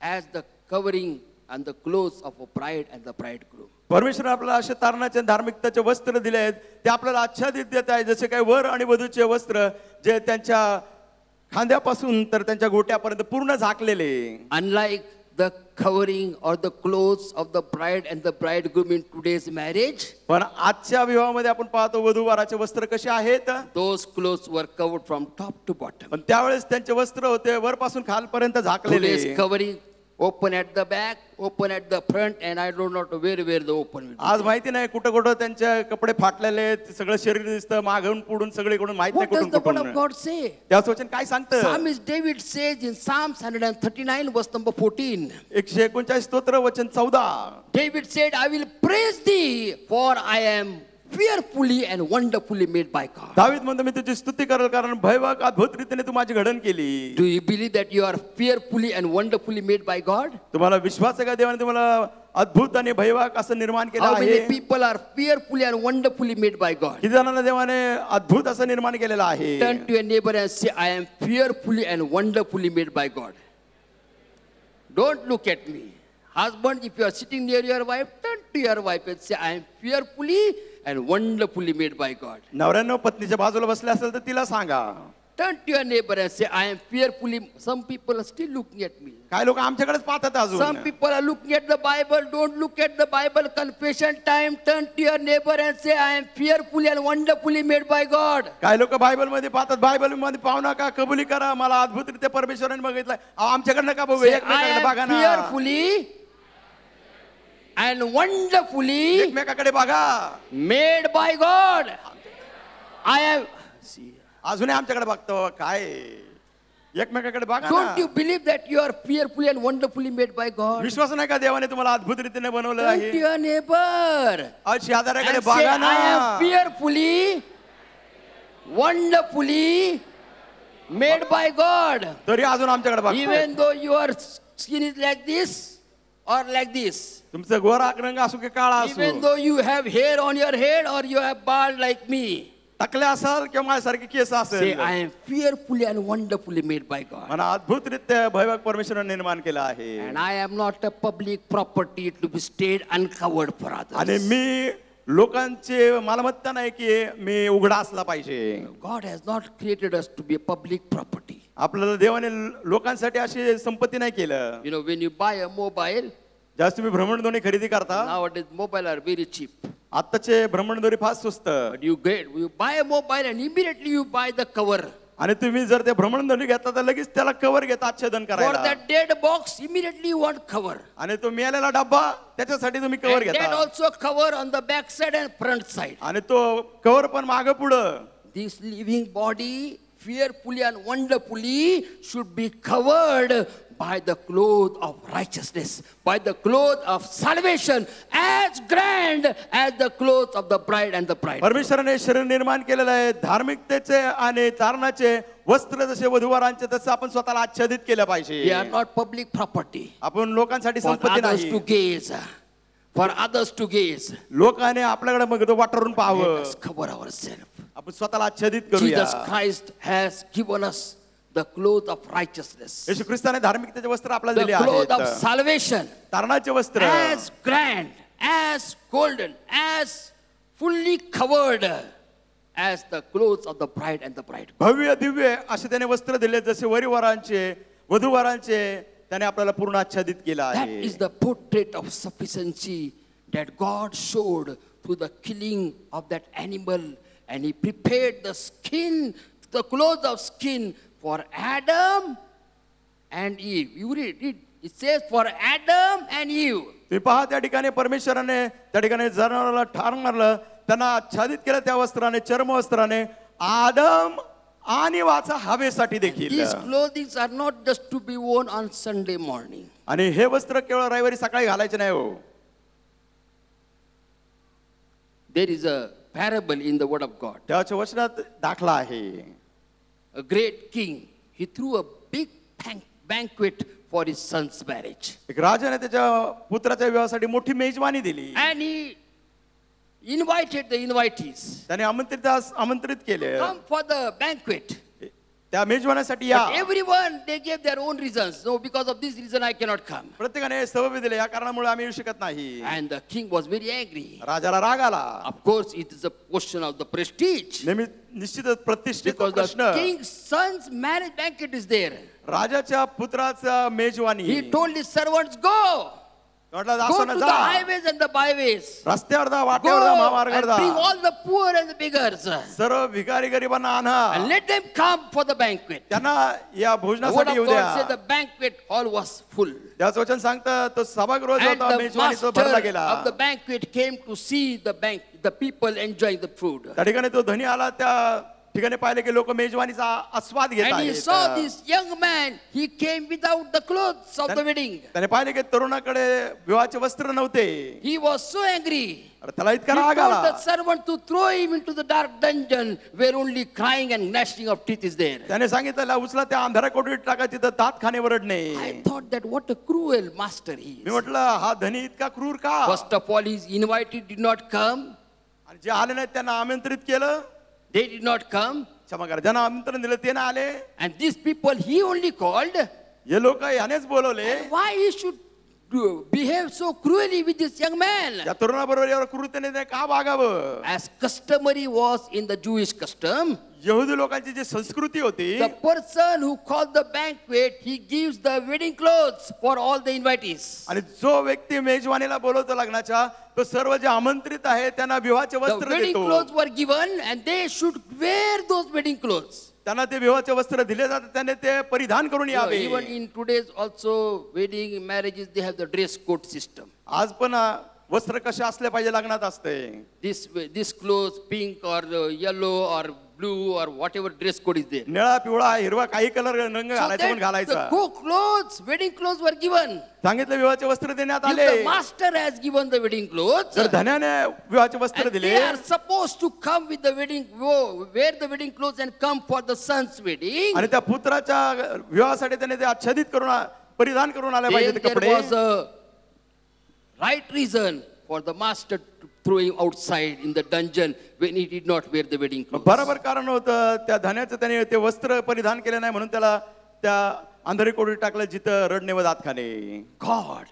Speaker 4: as the covering and the clothes of a bride and the bridegroom.
Speaker 2: परमेश्वर आपल्याला असे तारणाचे धार्मिकताचे वस्त्र दिले आहेत, ते आपल्याला आच्छादित देत आहे, जसे काही वर आणि वधूचे वस्त्र जे त्यांच्या खांद्यापासून तर त्यांच्या गोट्यापर्यंत पूर्ण झाकलेले.
Speaker 4: Unlike the covering or the clothes of the bride and the bridegroom in today's marriage,
Speaker 2: पण आजच्या विवाहामध्ये आपण पाहतो वधूवराचे वस्त्र कसे आहेत,
Speaker 4: those clothes were covered from top to bottom.
Speaker 2: पण त्यावेळेस त्यांचे वस्त्र होते वरपासून खालपर्यंत झाकलेले.
Speaker 4: Today's covering open at the back, open at the front, and I don't know where the open will be.
Speaker 2: आज माहिती नाही कुठं कुठं त्यांचे कपडे फाटलेले आहेत, सगळं शरीर दिसतं मागून पुढून सगळीकडून, माहित नाही
Speaker 4: What does
Speaker 2: कुठून
Speaker 4: the word of
Speaker 2: कुठून.
Speaker 4: God say?
Speaker 2: त्याचं वचन काय सांगतं?
Speaker 4: Psalmist David says in Psalms 139 verse number 14,
Speaker 2: 139 स्तोत्र वचन 14.
Speaker 4: David said, I will praise thee, for I am fearfully and wonderfully made by God.
Speaker 2: David म्हणतो मी तुझी स्तुती करेल कारण भयवाक अद्भुत रीतीने तू माझी घडण केली.
Speaker 4: Do you believe that you are fearfully and wonderfully made by God?
Speaker 2: तुम्हाला विश्वास आहे का देवाने तुम्हाला अद्भुत आणि भयवाक असं निर्माण केलं
Speaker 4: How many
Speaker 2: आहे?
Speaker 4: people are fearfully and wonderfully made by God?
Speaker 2: किती जणांना देवाने अद्भुत असं निर्माण केलेलं आहे?
Speaker 4: Turn to your neighbor and say, I am fearfully and wonderfully made by God. Don't look at me. Husband, if you are sitting near your wife, turn to your wife and say, I am fearfully and wonderfully made by God.
Speaker 2: नवऱ्यानं पत्नीच्या बाजूला बसले असेल तर तिला सांगा.
Speaker 4: Turn to your neighbor and say, I am fearfully. Some people are still looking at me.
Speaker 2: काय लोक आमच्याकडेच पाहतात
Speaker 4: Some
Speaker 2: अजून.
Speaker 4: people are looking at the Bible. Don't look at the Bible. Confession time. Turn to your neighbor and say, I am fearfully and wonderfully made by God.
Speaker 2: काय लोक Bible मध्ये पाहतात, Bible मध्ये पाहू नका, कबुली करा, मला अद्भुतरित्या परमेश्वराने बघितलंय. अहो, आमच्याकडे नका बघू,
Speaker 4: Say, I
Speaker 2: एकमेकाकडे बघा
Speaker 4: am
Speaker 2: ना.
Speaker 4: fearfully and wonderfully
Speaker 2: एकमेकाकडे बघा.
Speaker 4: made by God. I am. See,
Speaker 2: अजूनही आमच्याकडे बघतो काय? एकमेकाकडे बघा
Speaker 4: don't
Speaker 2: ना.
Speaker 4: you believe that you are fearfully and wonderfully made by God?
Speaker 2: विश्वास नाही का देवाने तुम्हाला अद्भुत रीतीने बनवलं
Speaker 4: Turn to
Speaker 2: आहे?
Speaker 4: your neighbor
Speaker 2: आज शेजाऱ्याकडे
Speaker 4: and say,
Speaker 2: बघा ना.
Speaker 4: I am fearfully, wonderfully made by God.
Speaker 2: तरी अजून आमच्याकडे बघतो.
Speaker 4: Even though your skin is like this or like this.
Speaker 2: तुमचं गोरा रंग असो की काळा
Speaker 4: Even
Speaker 2: असो,
Speaker 4: though you have hair on your head or you have bald like me.
Speaker 2: टकले असाल किंवा माझ्यासारखे केस
Speaker 4: Say,
Speaker 2: असेल,
Speaker 4: I am fearfully and wonderfully made by God.
Speaker 2: मला अद्भुतरित्या भयभक परमेश्वराने निर्माण केलं आहे.
Speaker 4: And I am not a public property to be stayed uncovered for
Speaker 2: आणि
Speaker 4: others.
Speaker 2: मी लोकांचे मालमत्ता नाही की मी उघडा असला पाहिजे.
Speaker 4: God has not created us to be a public property.
Speaker 2: आपल्याला देवाने लोकांसाठी अशी संपत्ती नाही केलं.
Speaker 4: You know, when you buy a mobile,
Speaker 2: ज्यावेळेस तुम्ही भ्रमणध्वनी खरेदी करता,
Speaker 4: nowadays mobile are very cheap.
Speaker 2: आत्ताचे भ्रमणध्वनी फार स्वस्त,
Speaker 4: But you buy a mobile and immediately you buy the cover.
Speaker 2: आणि तुम्ही जर ते भ्रमणध्वनी घेतला तर लगेच त्याला कव्हर घेता आच्छादन
Speaker 4: For
Speaker 2: करायला.
Speaker 4: that dead box, immediately you want cover.
Speaker 2: आणि तो मिळालेला डब्बा त्याच्यासाठी तुम्ही कव्हर
Speaker 4: And that
Speaker 2: घेता,
Speaker 4: also cover on the back side and front side.
Speaker 2: आणि तो कव्हर पण मागं पुढं.
Speaker 4: This living body, fearfully and wonderfully, should be covered by the cloth of righteousness, by the cloth of salvation, as grand as the clothes of the bride and the bride.
Speaker 2: परमेश्वराने शरीर निर्माण केलेलं आहे, धार्मिकतेचे आणि तारणाचे वस्त्र जसे वधूवरांचे तसं आपण स्वतःला आच्छादित केलं
Speaker 4: We are
Speaker 2: पाहिजे.
Speaker 4: not public property
Speaker 2: आपण लोकांसाठी
Speaker 4: for
Speaker 2: संपत्ती
Speaker 4: others
Speaker 2: नाही.
Speaker 4: to gaze. For others to gaze.
Speaker 2: लोकांनी आपल्याकडे मग वाटरून
Speaker 4: Let
Speaker 2: पाहावं,
Speaker 4: us cover ourselves.
Speaker 2: आपण स्वतःला आच्छादित करूया.
Speaker 4: Jesus Christ has given us the cloth of righteousness,
Speaker 2: येशू ख्रिस्ताने धार्मिकतेचे वस्त्र आपल्याला
Speaker 4: the
Speaker 2: दिले
Speaker 4: cloth of
Speaker 2: आहेत,
Speaker 4: salvation,
Speaker 2: तारणाचे वस्त्र
Speaker 4: as grand, as golden, as fully covered as the clothes of the bride and the bridegroom.
Speaker 2: भव्य दिव्य असे त्याने वस्त्र दिले, जसे वरीवरांचे वधूवरांचे त्याने आपल्याला पूर्ण आच्छादित केलं
Speaker 4: That
Speaker 2: आहे.
Speaker 4: is the portrait of sufficiency that God showed through the killing of that animal, and He prepared the skin, the clothes of skin for Adam and Eve. You read It says for Adam and Eve.
Speaker 2: तुम्ही पहा त्या ठिकाणी परमेश्वराने त्या ठिकाणी जनावराला ठार मारलं, त्यांना आच्छादित केलं त्या वस्त्राने, चर्म वस्त्राने. आदम आणि वाचा हवेसाठी देखील.
Speaker 4: These clothing are not just to be worn on Sunday morning.
Speaker 2: आणि हे वस्त्र केवळ रविवारी सकाळी घालायचे नाही हो.
Speaker 4: There is a parable in the word of God.
Speaker 2: देवाच्या वचनात दाखला आहे.
Speaker 4: A great king, he threw a big banquet for his son's marriage.
Speaker 2: एक राजाने त्याच्या पुत्राच्या विवाहासाठी मोठी मेजवानी दिली.
Speaker 4: And he invited the invitees.
Speaker 2: त्याने आमंत्रित केले.
Speaker 4: Come for the banquet.
Speaker 2: त्या मेजवानीसाठी या.
Speaker 4: But everyone, they gave their own reasons. No, because of this reason I cannot come.
Speaker 2: प्रत्येकाने सबब दिले, या कारणामुळे आम्ही येऊ शकत नाही.
Speaker 4: And the king was very angry.
Speaker 2: राजाला राग आला.
Speaker 4: Of course, it is a question of the prestige.
Speaker 2: नेहमी निश्चितच प्रतिष्ठेचा
Speaker 4: Because the
Speaker 2: प्रश्न.
Speaker 4: king's son's marriage banquet is there.
Speaker 2: राजाच्या पुत्राचा मेजवानी.
Speaker 4: He told his servants, go.
Speaker 2: म्हटलं
Speaker 4: Go
Speaker 2: असं
Speaker 4: to the
Speaker 2: जा.
Speaker 4: highways and the byways.
Speaker 2: रस्त्यावर जा,
Speaker 4: Go
Speaker 2: वाटेवर जा,
Speaker 4: and
Speaker 2: महामार्गावर
Speaker 4: bring
Speaker 2: जा.
Speaker 4: all the poor and the beggars.
Speaker 2: सर्व भिकारी गरिबांना आणा.
Speaker 4: And let them come for the banquet.
Speaker 2: त्यांना या
Speaker 4: The word
Speaker 2: भोजनासाठी
Speaker 4: of
Speaker 2: येऊ
Speaker 4: God said the
Speaker 2: द्या.
Speaker 4: banquet hall was full.
Speaker 2: त्याचं वचन सांगतं तो सभागृह जो
Speaker 4: And
Speaker 2: होता
Speaker 4: the
Speaker 2: मेजवानीचा
Speaker 4: master
Speaker 2: भरला गेला.
Speaker 4: of the banquet came to see the people enjoying the food.
Speaker 2: त्या ठिकाणी तो धनी आला, त्या ठिकाणी पाहिले की लोक मेजवानीचा आस्वाद घेत
Speaker 4: And he saw
Speaker 2: आहेत.
Speaker 4: this young man, he came without the clothes of the wedding.
Speaker 2: त्याने पाहिले की तरुणाकडे विवाहाचे वस्त्र नव्हते.
Speaker 4: He was so angry.
Speaker 2: अरे त्याला
Speaker 4: He
Speaker 2: इतका राग
Speaker 4: told
Speaker 2: आला.
Speaker 4: the servant to throw him into the dark dungeon where only crying and gnashing of teeth is there.
Speaker 2: त्याने सांगितलं उचला त्या अंधाऱ्या कोठडीत टाका, तिथं दात खाणे वरडणे.
Speaker 4: I thought that what a cruel master he
Speaker 2: me
Speaker 4: is.
Speaker 2: म्हटलं हा धनी इतका क्रूर का.
Speaker 4: First of all, his invited did not come.
Speaker 2: आणि जे आले नाहीत त्यांना आमंत्रित केलं.
Speaker 4: They did not come.
Speaker 2: क्षमा करा, ज्यांना आमंत्रण दिलं ते ना आले.
Speaker 4: And these people he only called.
Speaker 2: हे लोक यानेच बोलवले.
Speaker 4: Why he should behave so cruelly with this young man?
Speaker 2: या तरुणाबरोबर एवढं क्रूरतेने ते का वागावं.
Speaker 4: As customary was in the Jewish custom,
Speaker 2: यहुदी लोकांची जी संस्कृती होती,
Speaker 4: the person who called the banquet, he gives the wedding clothes for all the invitees.
Speaker 2: आणि जो व्यक्ती मेजवानीला बोलवतो लग्नाच्या, तो सर्व जे आमंत्रित आहे त्यांना विवाहाचे
Speaker 4: The
Speaker 2: वस्त्र
Speaker 4: wedding
Speaker 2: देतो.
Speaker 4: clothes were given and they should wear those wedding clothes.
Speaker 2: त्यांना ते विवाहाचे वस्त्र दिले जातात, त्याने ते परिधान करून यावे.
Speaker 4: Even in today's also wedding marriages, they have the dress code system.
Speaker 2: आज पण वस्त्र कसे असले पाहिजे लग्नात असते.
Speaker 4: This clothes, pink or yellow or blue or whatever dress code is there.
Speaker 2: निळा पिवळा हिरवा काही कलर रंग
Speaker 4: So
Speaker 2: घालायचा पण
Speaker 4: that
Speaker 2: घालायचा.
Speaker 4: the clothes, wedding clothes were given.
Speaker 2: सांगितलं विवाहाचे वस्त्र देण्यात
Speaker 4: If
Speaker 2: आले.
Speaker 4: the master has given the wedding clothes,
Speaker 2: जर धन्याने विवाहाचे वस्त्र
Speaker 4: and
Speaker 2: दिले,
Speaker 4: they are supposed to come with the wedding, wear the wedding clothes and come for the son's wedding,
Speaker 2: आणि त्या पुत्राच्या विवाहासाठी त्याने ते आच्छादित करून परिधान करून आले पाहिजे
Speaker 4: then
Speaker 2: ते
Speaker 4: there
Speaker 2: कपडे.
Speaker 4: was a right reason for the master to throw him outside in the dungeon when he did not wear the wedding clothes.
Speaker 2: बरोबर कारण होतं त्या धन्याचं त्याने ते वस्त्र परिधान केले नाही म्हणून त्याला त्या अंधारी कोठडीत टाकलं जिथं रडणे व दात खाणे.
Speaker 4: God,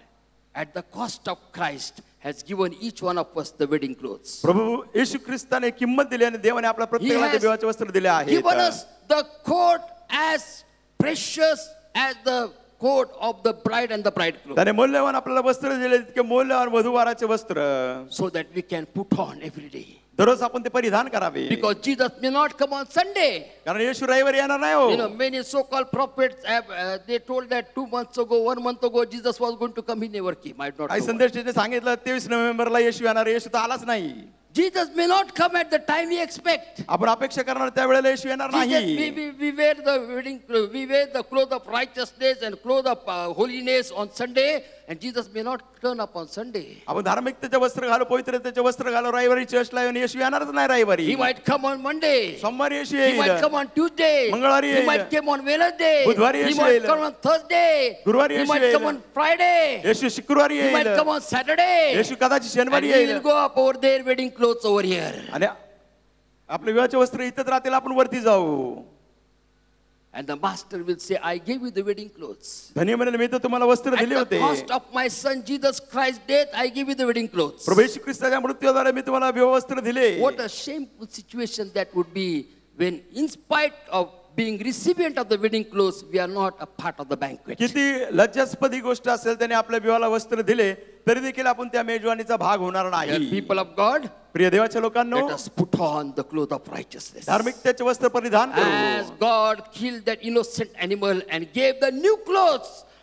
Speaker 4: at the cost of Christ, has given each one of us the wedding clothes.
Speaker 2: प्रभू येशू ख्रिस्ताने किंमत दिली आणि देवाने आपल्या
Speaker 4: He
Speaker 2: प्रत्येकाला ते
Speaker 4: has
Speaker 2: विवाहाचे वस्त्र दिले
Speaker 4: given
Speaker 2: आहेत.
Speaker 4: us the coat as precious as the coat of the bride and the bridegroom,
Speaker 2: त्याने मौल्यवान आपल्याला वस्त्र दिले, तितके मौल्यवान वधूवराचे वस्त्र
Speaker 4: so that we can put on every day.
Speaker 2: दररोज आपण ते परिधान करावे.
Speaker 4: Because Jesus may not come on Sunday.
Speaker 2: कारण येशू रविवारी येणार नाही हो.
Speaker 4: You know, many so-called prophets have, they told that 2 months ago, 1 month ago, Jesus was going to come. He never came. I don't
Speaker 2: काही
Speaker 4: know.
Speaker 2: संदेशाने सांगितलं 23 नोव्हेंबरला येशू येणार, येशू तर आलाच नाही.
Speaker 4: Jesus may not come at the time we expect.
Speaker 2: आपण अपेक्षा करणार त्यावेळेला येशू येणार
Speaker 4: Jesus,
Speaker 2: नाही.
Speaker 4: we wear the wedding, we wear the clothes of righteousness and clothes of holiness on Sunday, and Jesus may not turn up on Sunday.
Speaker 2: आपण धार्मिकतेचे वस्त्र घालू, पवित्रतेचे वस्त्र घालू, रविवारी चर्चला येऊन येशू येणारच नाही रविवारी.
Speaker 4: He might come on Monday.
Speaker 2: सोमवारी येशू
Speaker 4: He might
Speaker 2: येईल,
Speaker 4: come on Tuesday.
Speaker 2: मंगळवारी
Speaker 4: He
Speaker 2: येईल.
Speaker 4: might come on Wednesday.
Speaker 2: Budhwari
Speaker 4: He
Speaker 2: Yeshu
Speaker 4: might
Speaker 2: येईल.
Speaker 4: come on Thursday.
Speaker 2: गुरुवारी
Speaker 4: He
Speaker 2: येशू
Speaker 4: might
Speaker 2: येईल.
Speaker 4: come on Friday.
Speaker 2: येशू शुक्रवारी
Speaker 4: He might
Speaker 2: येईल,
Speaker 4: come on Saturday.
Speaker 2: येशू कदाचित
Speaker 4: And
Speaker 2: शनिवारी
Speaker 4: he
Speaker 2: येईल.
Speaker 4: will go up over there wedding clothes over here.
Speaker 2: आणि आपले विवाहाचे वस्त्र इथंच राहतील, आपण वरती जाऊ.
Speaker 4: And the master will say, I gave you the wedding clothes.
Speaker 2: धनी म्हणेल मी तर तुम्हाला वस्त्र
Speaker 4: At
Speaker 2: दिले
Speaker 4: the
Speaker 2: होते.
Speaker 4: cost of my son Jesus Christ's death, I give you the wedding clothes.
Speaker 2: प्रभू येशू ख्रिस्ताच्या मृत्यूद्वारे मी तुम्हाला विवाह वस्त्र दिले.
Speaker 4: What a shameful situation that would be when, in spite of being recipient of the wedding clothes, we are not a part of the banquet.
Speaker 2: किती लज्जास्पदी गोष्ट असेल, त्याने आपल्या विवाहाला वस्त्र दिले तरी देखील आपण त्या मेजवानीचा भाग होणार
Speaker 4: Dear
Speaker 2: नाही.
Speaker 4: people of God,
Speaker 2: प्रिय देवाच्या लोकांनो,
Speaker 4: let us put on the cloth of righteousness.
Speaker 2: धार्मिकतेचे वस्त्र परिधान
Speaker 4: As
Speaker 2: करू.
Speaker 4: God killed that innocent animal and gave the new clothes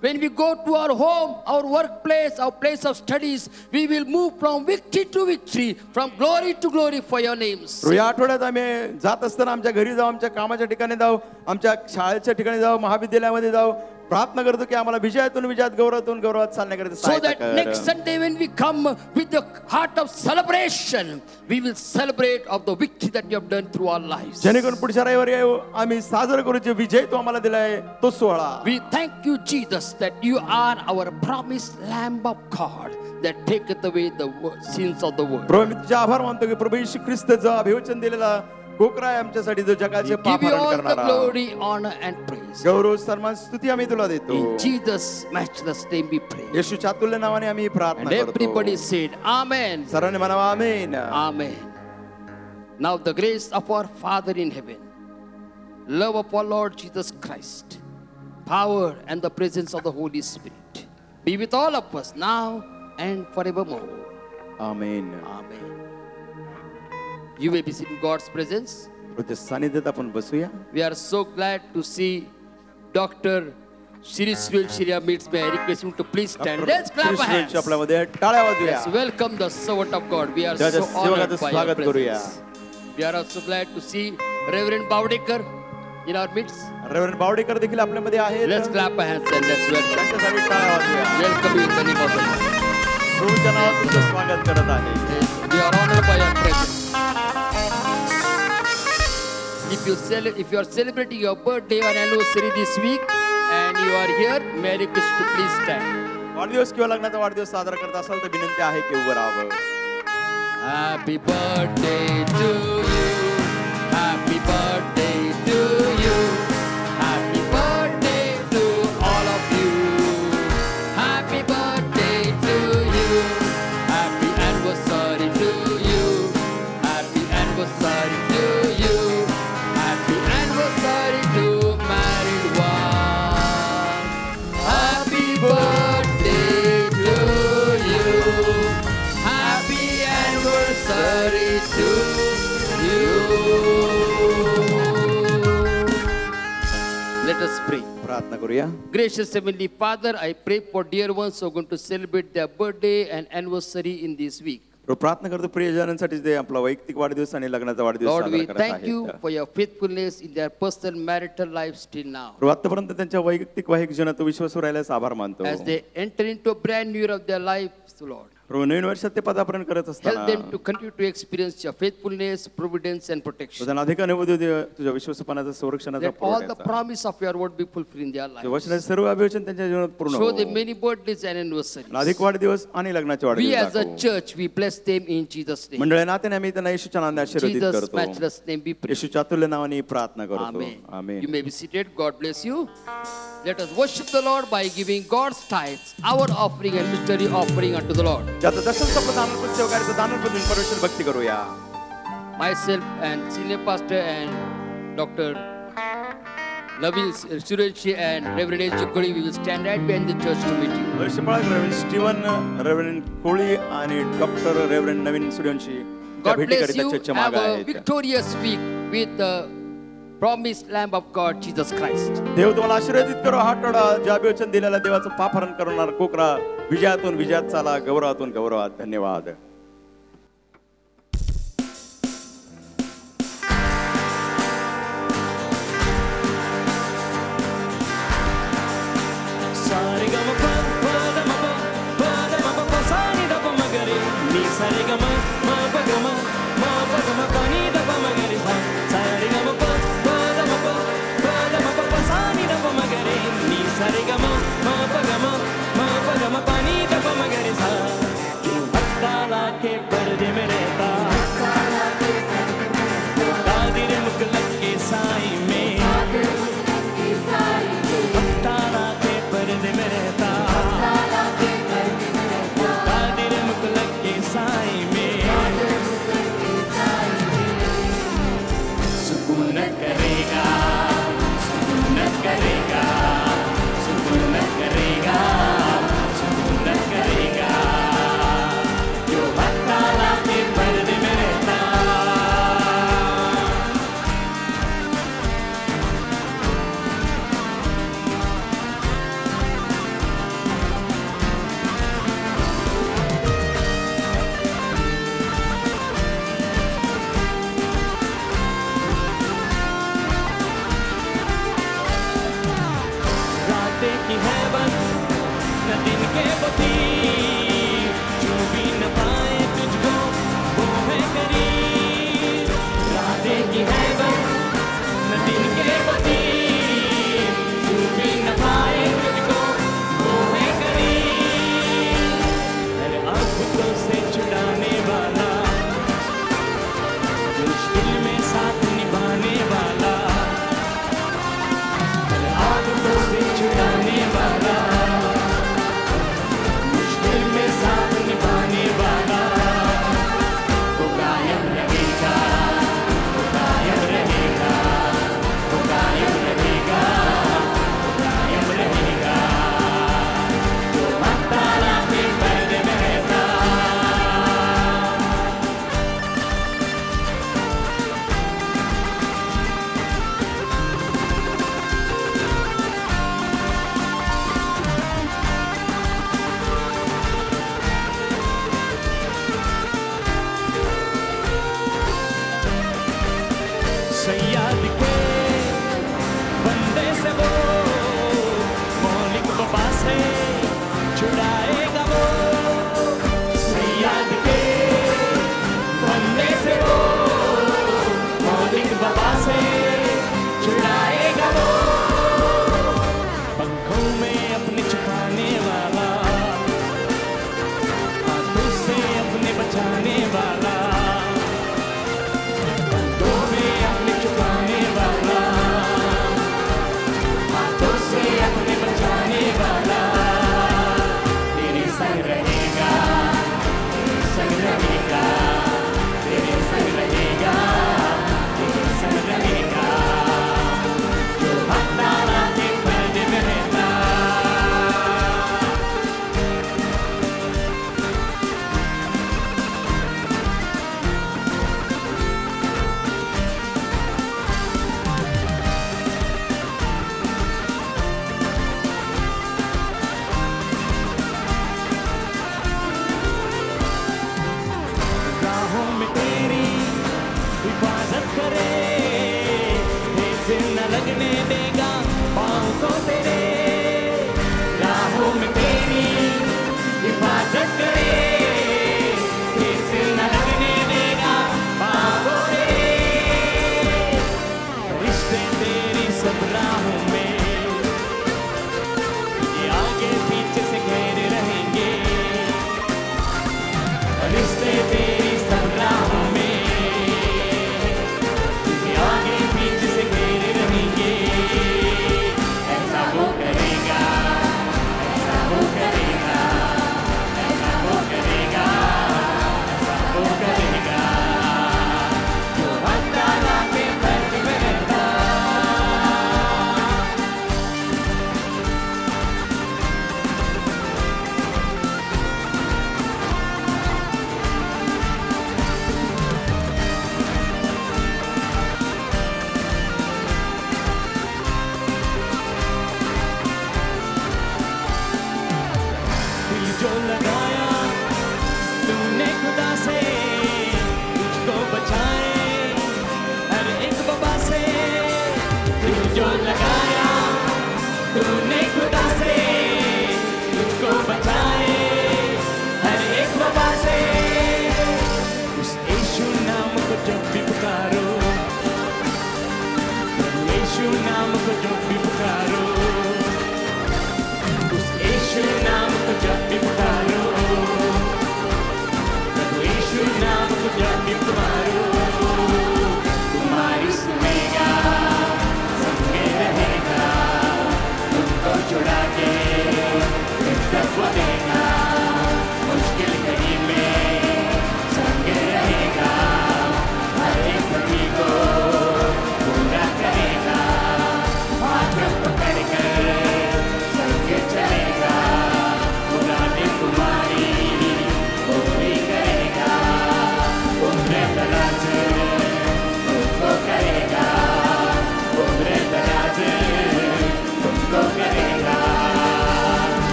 Speaker 4: when we go to our home, our workplace, our place of studies, we will move from victory to victory, from glory to glory for your names.
Speaker 2: प्रभू, या आठवड्यात आम्ही जात असताना आमच्या घरी जाऊ, आमच्या कामाच्या ठिकाणी जाऊ, आमच्या शाळेच्या ठिकाणी जाऊ, महाविद्यालयामध्ये जाऊ, प्रार्थना करतो की आम्हाला विजयातून विजयात, गौरवातून गौरवात चालण्याकरिता
Speaker 4: So
Speaker 2: सहायता
Speaker 4: that
Speaker 2: कर.
Speaker 4: next Sunday when we come with the heart of celebration, we will celebrate of the victory that you have done through our lives.
Speaker 2: जेणेकरून पुढच्या रविवारी येऊ, आम्ही साजरा करू जे विजय तू आम्हाला दिलाय तो सोहळा.
Speaker 4: We thank you, Jesus, that you are our promised Lamb of God that taketh away the sins of the world.
Speaker 2: प्रभू, मी तुझे आभार मानतो की प्रभू येशू ख्रिस्त जो अभिवचन दिलेला कोकरा आहे आमच्यासाठी, जो जगाचे
Speaker 4: We
Speaker 2: पाप
Speaker 4: give you
Speaker 2: हरण
Speaker 4: all the
Speaker 2: करणारा.
Speaker 4: glory, honor, and praise.
Speaker 2: गौरव सन्मान स्तुती आम्ही तुला देतो.
Speaker 4: In Jesus' matchless name we pray.
Speaker 2: येशूच्या अतुल्य नावाने आम्ही प्रार्थना
Speaker 4: And
Speaker 2: करतो.
Speaker 4: everybody said, Amen.
Speaker 2: सर्वांनी म्हणावा आमेन.
Speaker 4: Amen. Now the grace of our Father in heaven, love of our Lord Jesus Christ, power and the presence of the Holy Spirit be with all of us now and forevermore.
Speaker 2: Amen.
Speaker 4: Amen. You may be sitting in God's presence.
Speaker 2: तुझ्या सानिध्यात आपण बसूया.
Speaker 4: We are so glad to see Dr. Shri Shriya meets me. I request him to please stand. Let's clap our hands.
Speaker 2: Shri आपल्यामध्ये टाळ्या वाजूया.
Speaker 4: Let's welcome the servant of God. We are
Speaker 2: त्याच्या
Speaker 4: so honored
Speaker 2: सेवकाचं
Speaker 4: by your
Speaker 2: स्वागत करूया.
Speaker 4: presence. We are also glad to see Reverend Baudekar in our midst.
Speaker 2: Reverend Bawdekar देखील आपल्यामध्ये आहेत.
Speaker 4: Let's clap our hands and let's welcome.
Speaker 2: त्यांच्यासाठी टाळ्या वाजूया.
Speaker 4: Welcome you in the name of the Lord.
Speaker 2: प्रभूच्या नावात तुमचं स्वागत करत आहे.
Speaker 4: Yes, we are honored by your presence. If you are celebrating your birthday or anniversary this week and you are here, may I request you to please stand.
Speaker 2: वाढदिवस किंवा लग्नाचा वाढदिवस साजरा करत असाल तर विनंती आहे की उभं राहावं.
Speaker 4: Happy birthday to you. Happy birthday to you. Happy birthday to all of you. Happy birthday to you. Happy anniversary to you. Happy anniversary to you. Happy anniversary to married one. Happy birthday to you. Happy anniversary to you. Let us pray.
Speaker 2: प्रार्थना करूया.
Speaker 4: Gracious Heavenly Father, I pray for dear ones who are going to celebrate their birthday and anniversary in this week.
Speaker 2: प्रभू, प्रार्थना करतो प्रियजनांसाठी जे आपला वैयक्तिक वाढदिवस आणि लग्नाचा वाढदिवस
Speaker 4: Lord,
Speaker 2: साजरा
Speaker 4: we
Speaker 2: करत
Speaker 4: thank you
Speaker 2: आहेत.
Speaker 4: for your faithfulness in their personal marital lives till now.
Speaker 2: प्रभू, आतापर्यंत त्यांच्या वैयक्तिक वाहिक जीवनात विश्वास राहिल्यास आभार मानतो.
Speaker 4: As they enter into a brand new year of their lives, Lord,
Speaker 2: प्रभू, नवीन वर्षात ते पदार्पण करत
Speaker 4: help
Speaker 2: असताना
Speaker 4: them to continue to experience your faithfulness, providence, and protection.
Speaker 2: त्यांना अधिक अनुभव देऊ दे, तुझ्या विश्वासपणाचा संरक्षणाचा
Speaker 4: Let all the
Speaker 2: पुरवठ्याचा.
Speaker 4: promise of your word be fulfilled in their lives.
Speaker 2: वचनाचे सर्व अभिवचन त्यांच्या जीवनात पूर्ण
Speaker 4: Show
Speaker 2: हो.
Speaker 4: them many birthdays and anniversaries.
Speaker 2: आणि अधिक वाढदिवस आणि लग्नाचे
Speaker 4: We
Speaker 2: वाढदिवस
Speaker 4: as a
Speaker 2: दाखव.
Speaker 4: church, we bless them in Jesus' name.
Speaker 2: मंडळी नात्याने आम्ही त्यांना येशूच्या नावाने आशीर्वादित
Speaker 4: Jesus'
Speaker 2: करतो.
Speaker 4: matchless name we pray.
Speaker 2: येशूच्या अतुल्य नावाने प्रार्थना करतो.
Speaker 4: Amen. You
Speaker 2: amen.
Speaker 4: may be seated. God bless you. Let us worship the Lord by giving God's tithes, our offering and mystery offering unto the Lord.
Speaker 2: ज्याचं दर्शन संपलं दानपद सेवकारीचं दानपद देऊन परमेश्वर भक्ती करूया.
Speaker 4: Myself and senior pastor and Dr. Navin Sureshi and Reverend H. Chukuri, we will stand right behind the church to meet you.
Speaker 2: वर्षपाळ reverend Steven, reverend Koli आणि doctor reverend नवीन सूर्यवंशी त्या
Speaker 4: God bless
Speaker 2: भेटीकरिता
Speaker 4: you.
Speaker 2: चर्चेच्या
Speaker 4: Have
Speaker 2: मागे
Speaker 4: a
Speaker 2: आहेत.
Speaker 4: victorious week with the promised Lamb of God, Jesus Christ.
Speaker 2: देव तुम्हाला आशीर्वादित करो. हा आठवडा ज्या अभिवचन दिलेला देवाचं पापहरण करणार कोकरा विजयातून विजयात चाला, गौरवातून गौरवात. धन्यवाद.
Speaker 1: तू भक्ताला सैया दिखे बंदे से वो मौलिक वफा से छुड़ाएगा वो सैया दिखे बंदे से वो मौलिक वफा से छुड़ाएगा वो पंखों में अपने छुपाने वाला हाथों से अपने बचाने वाला पंखों में अपने छुपाने वाला हाथों से अपने बचाने वाला तेरे संग रहेगा तेरे संग रहेगा तेरे संग रहेगा तेरे संग रहेगा जो भक्ता राते पर्दे में रहता राहों में तेरी हिफाजत करे, ठेस न लगने देगा।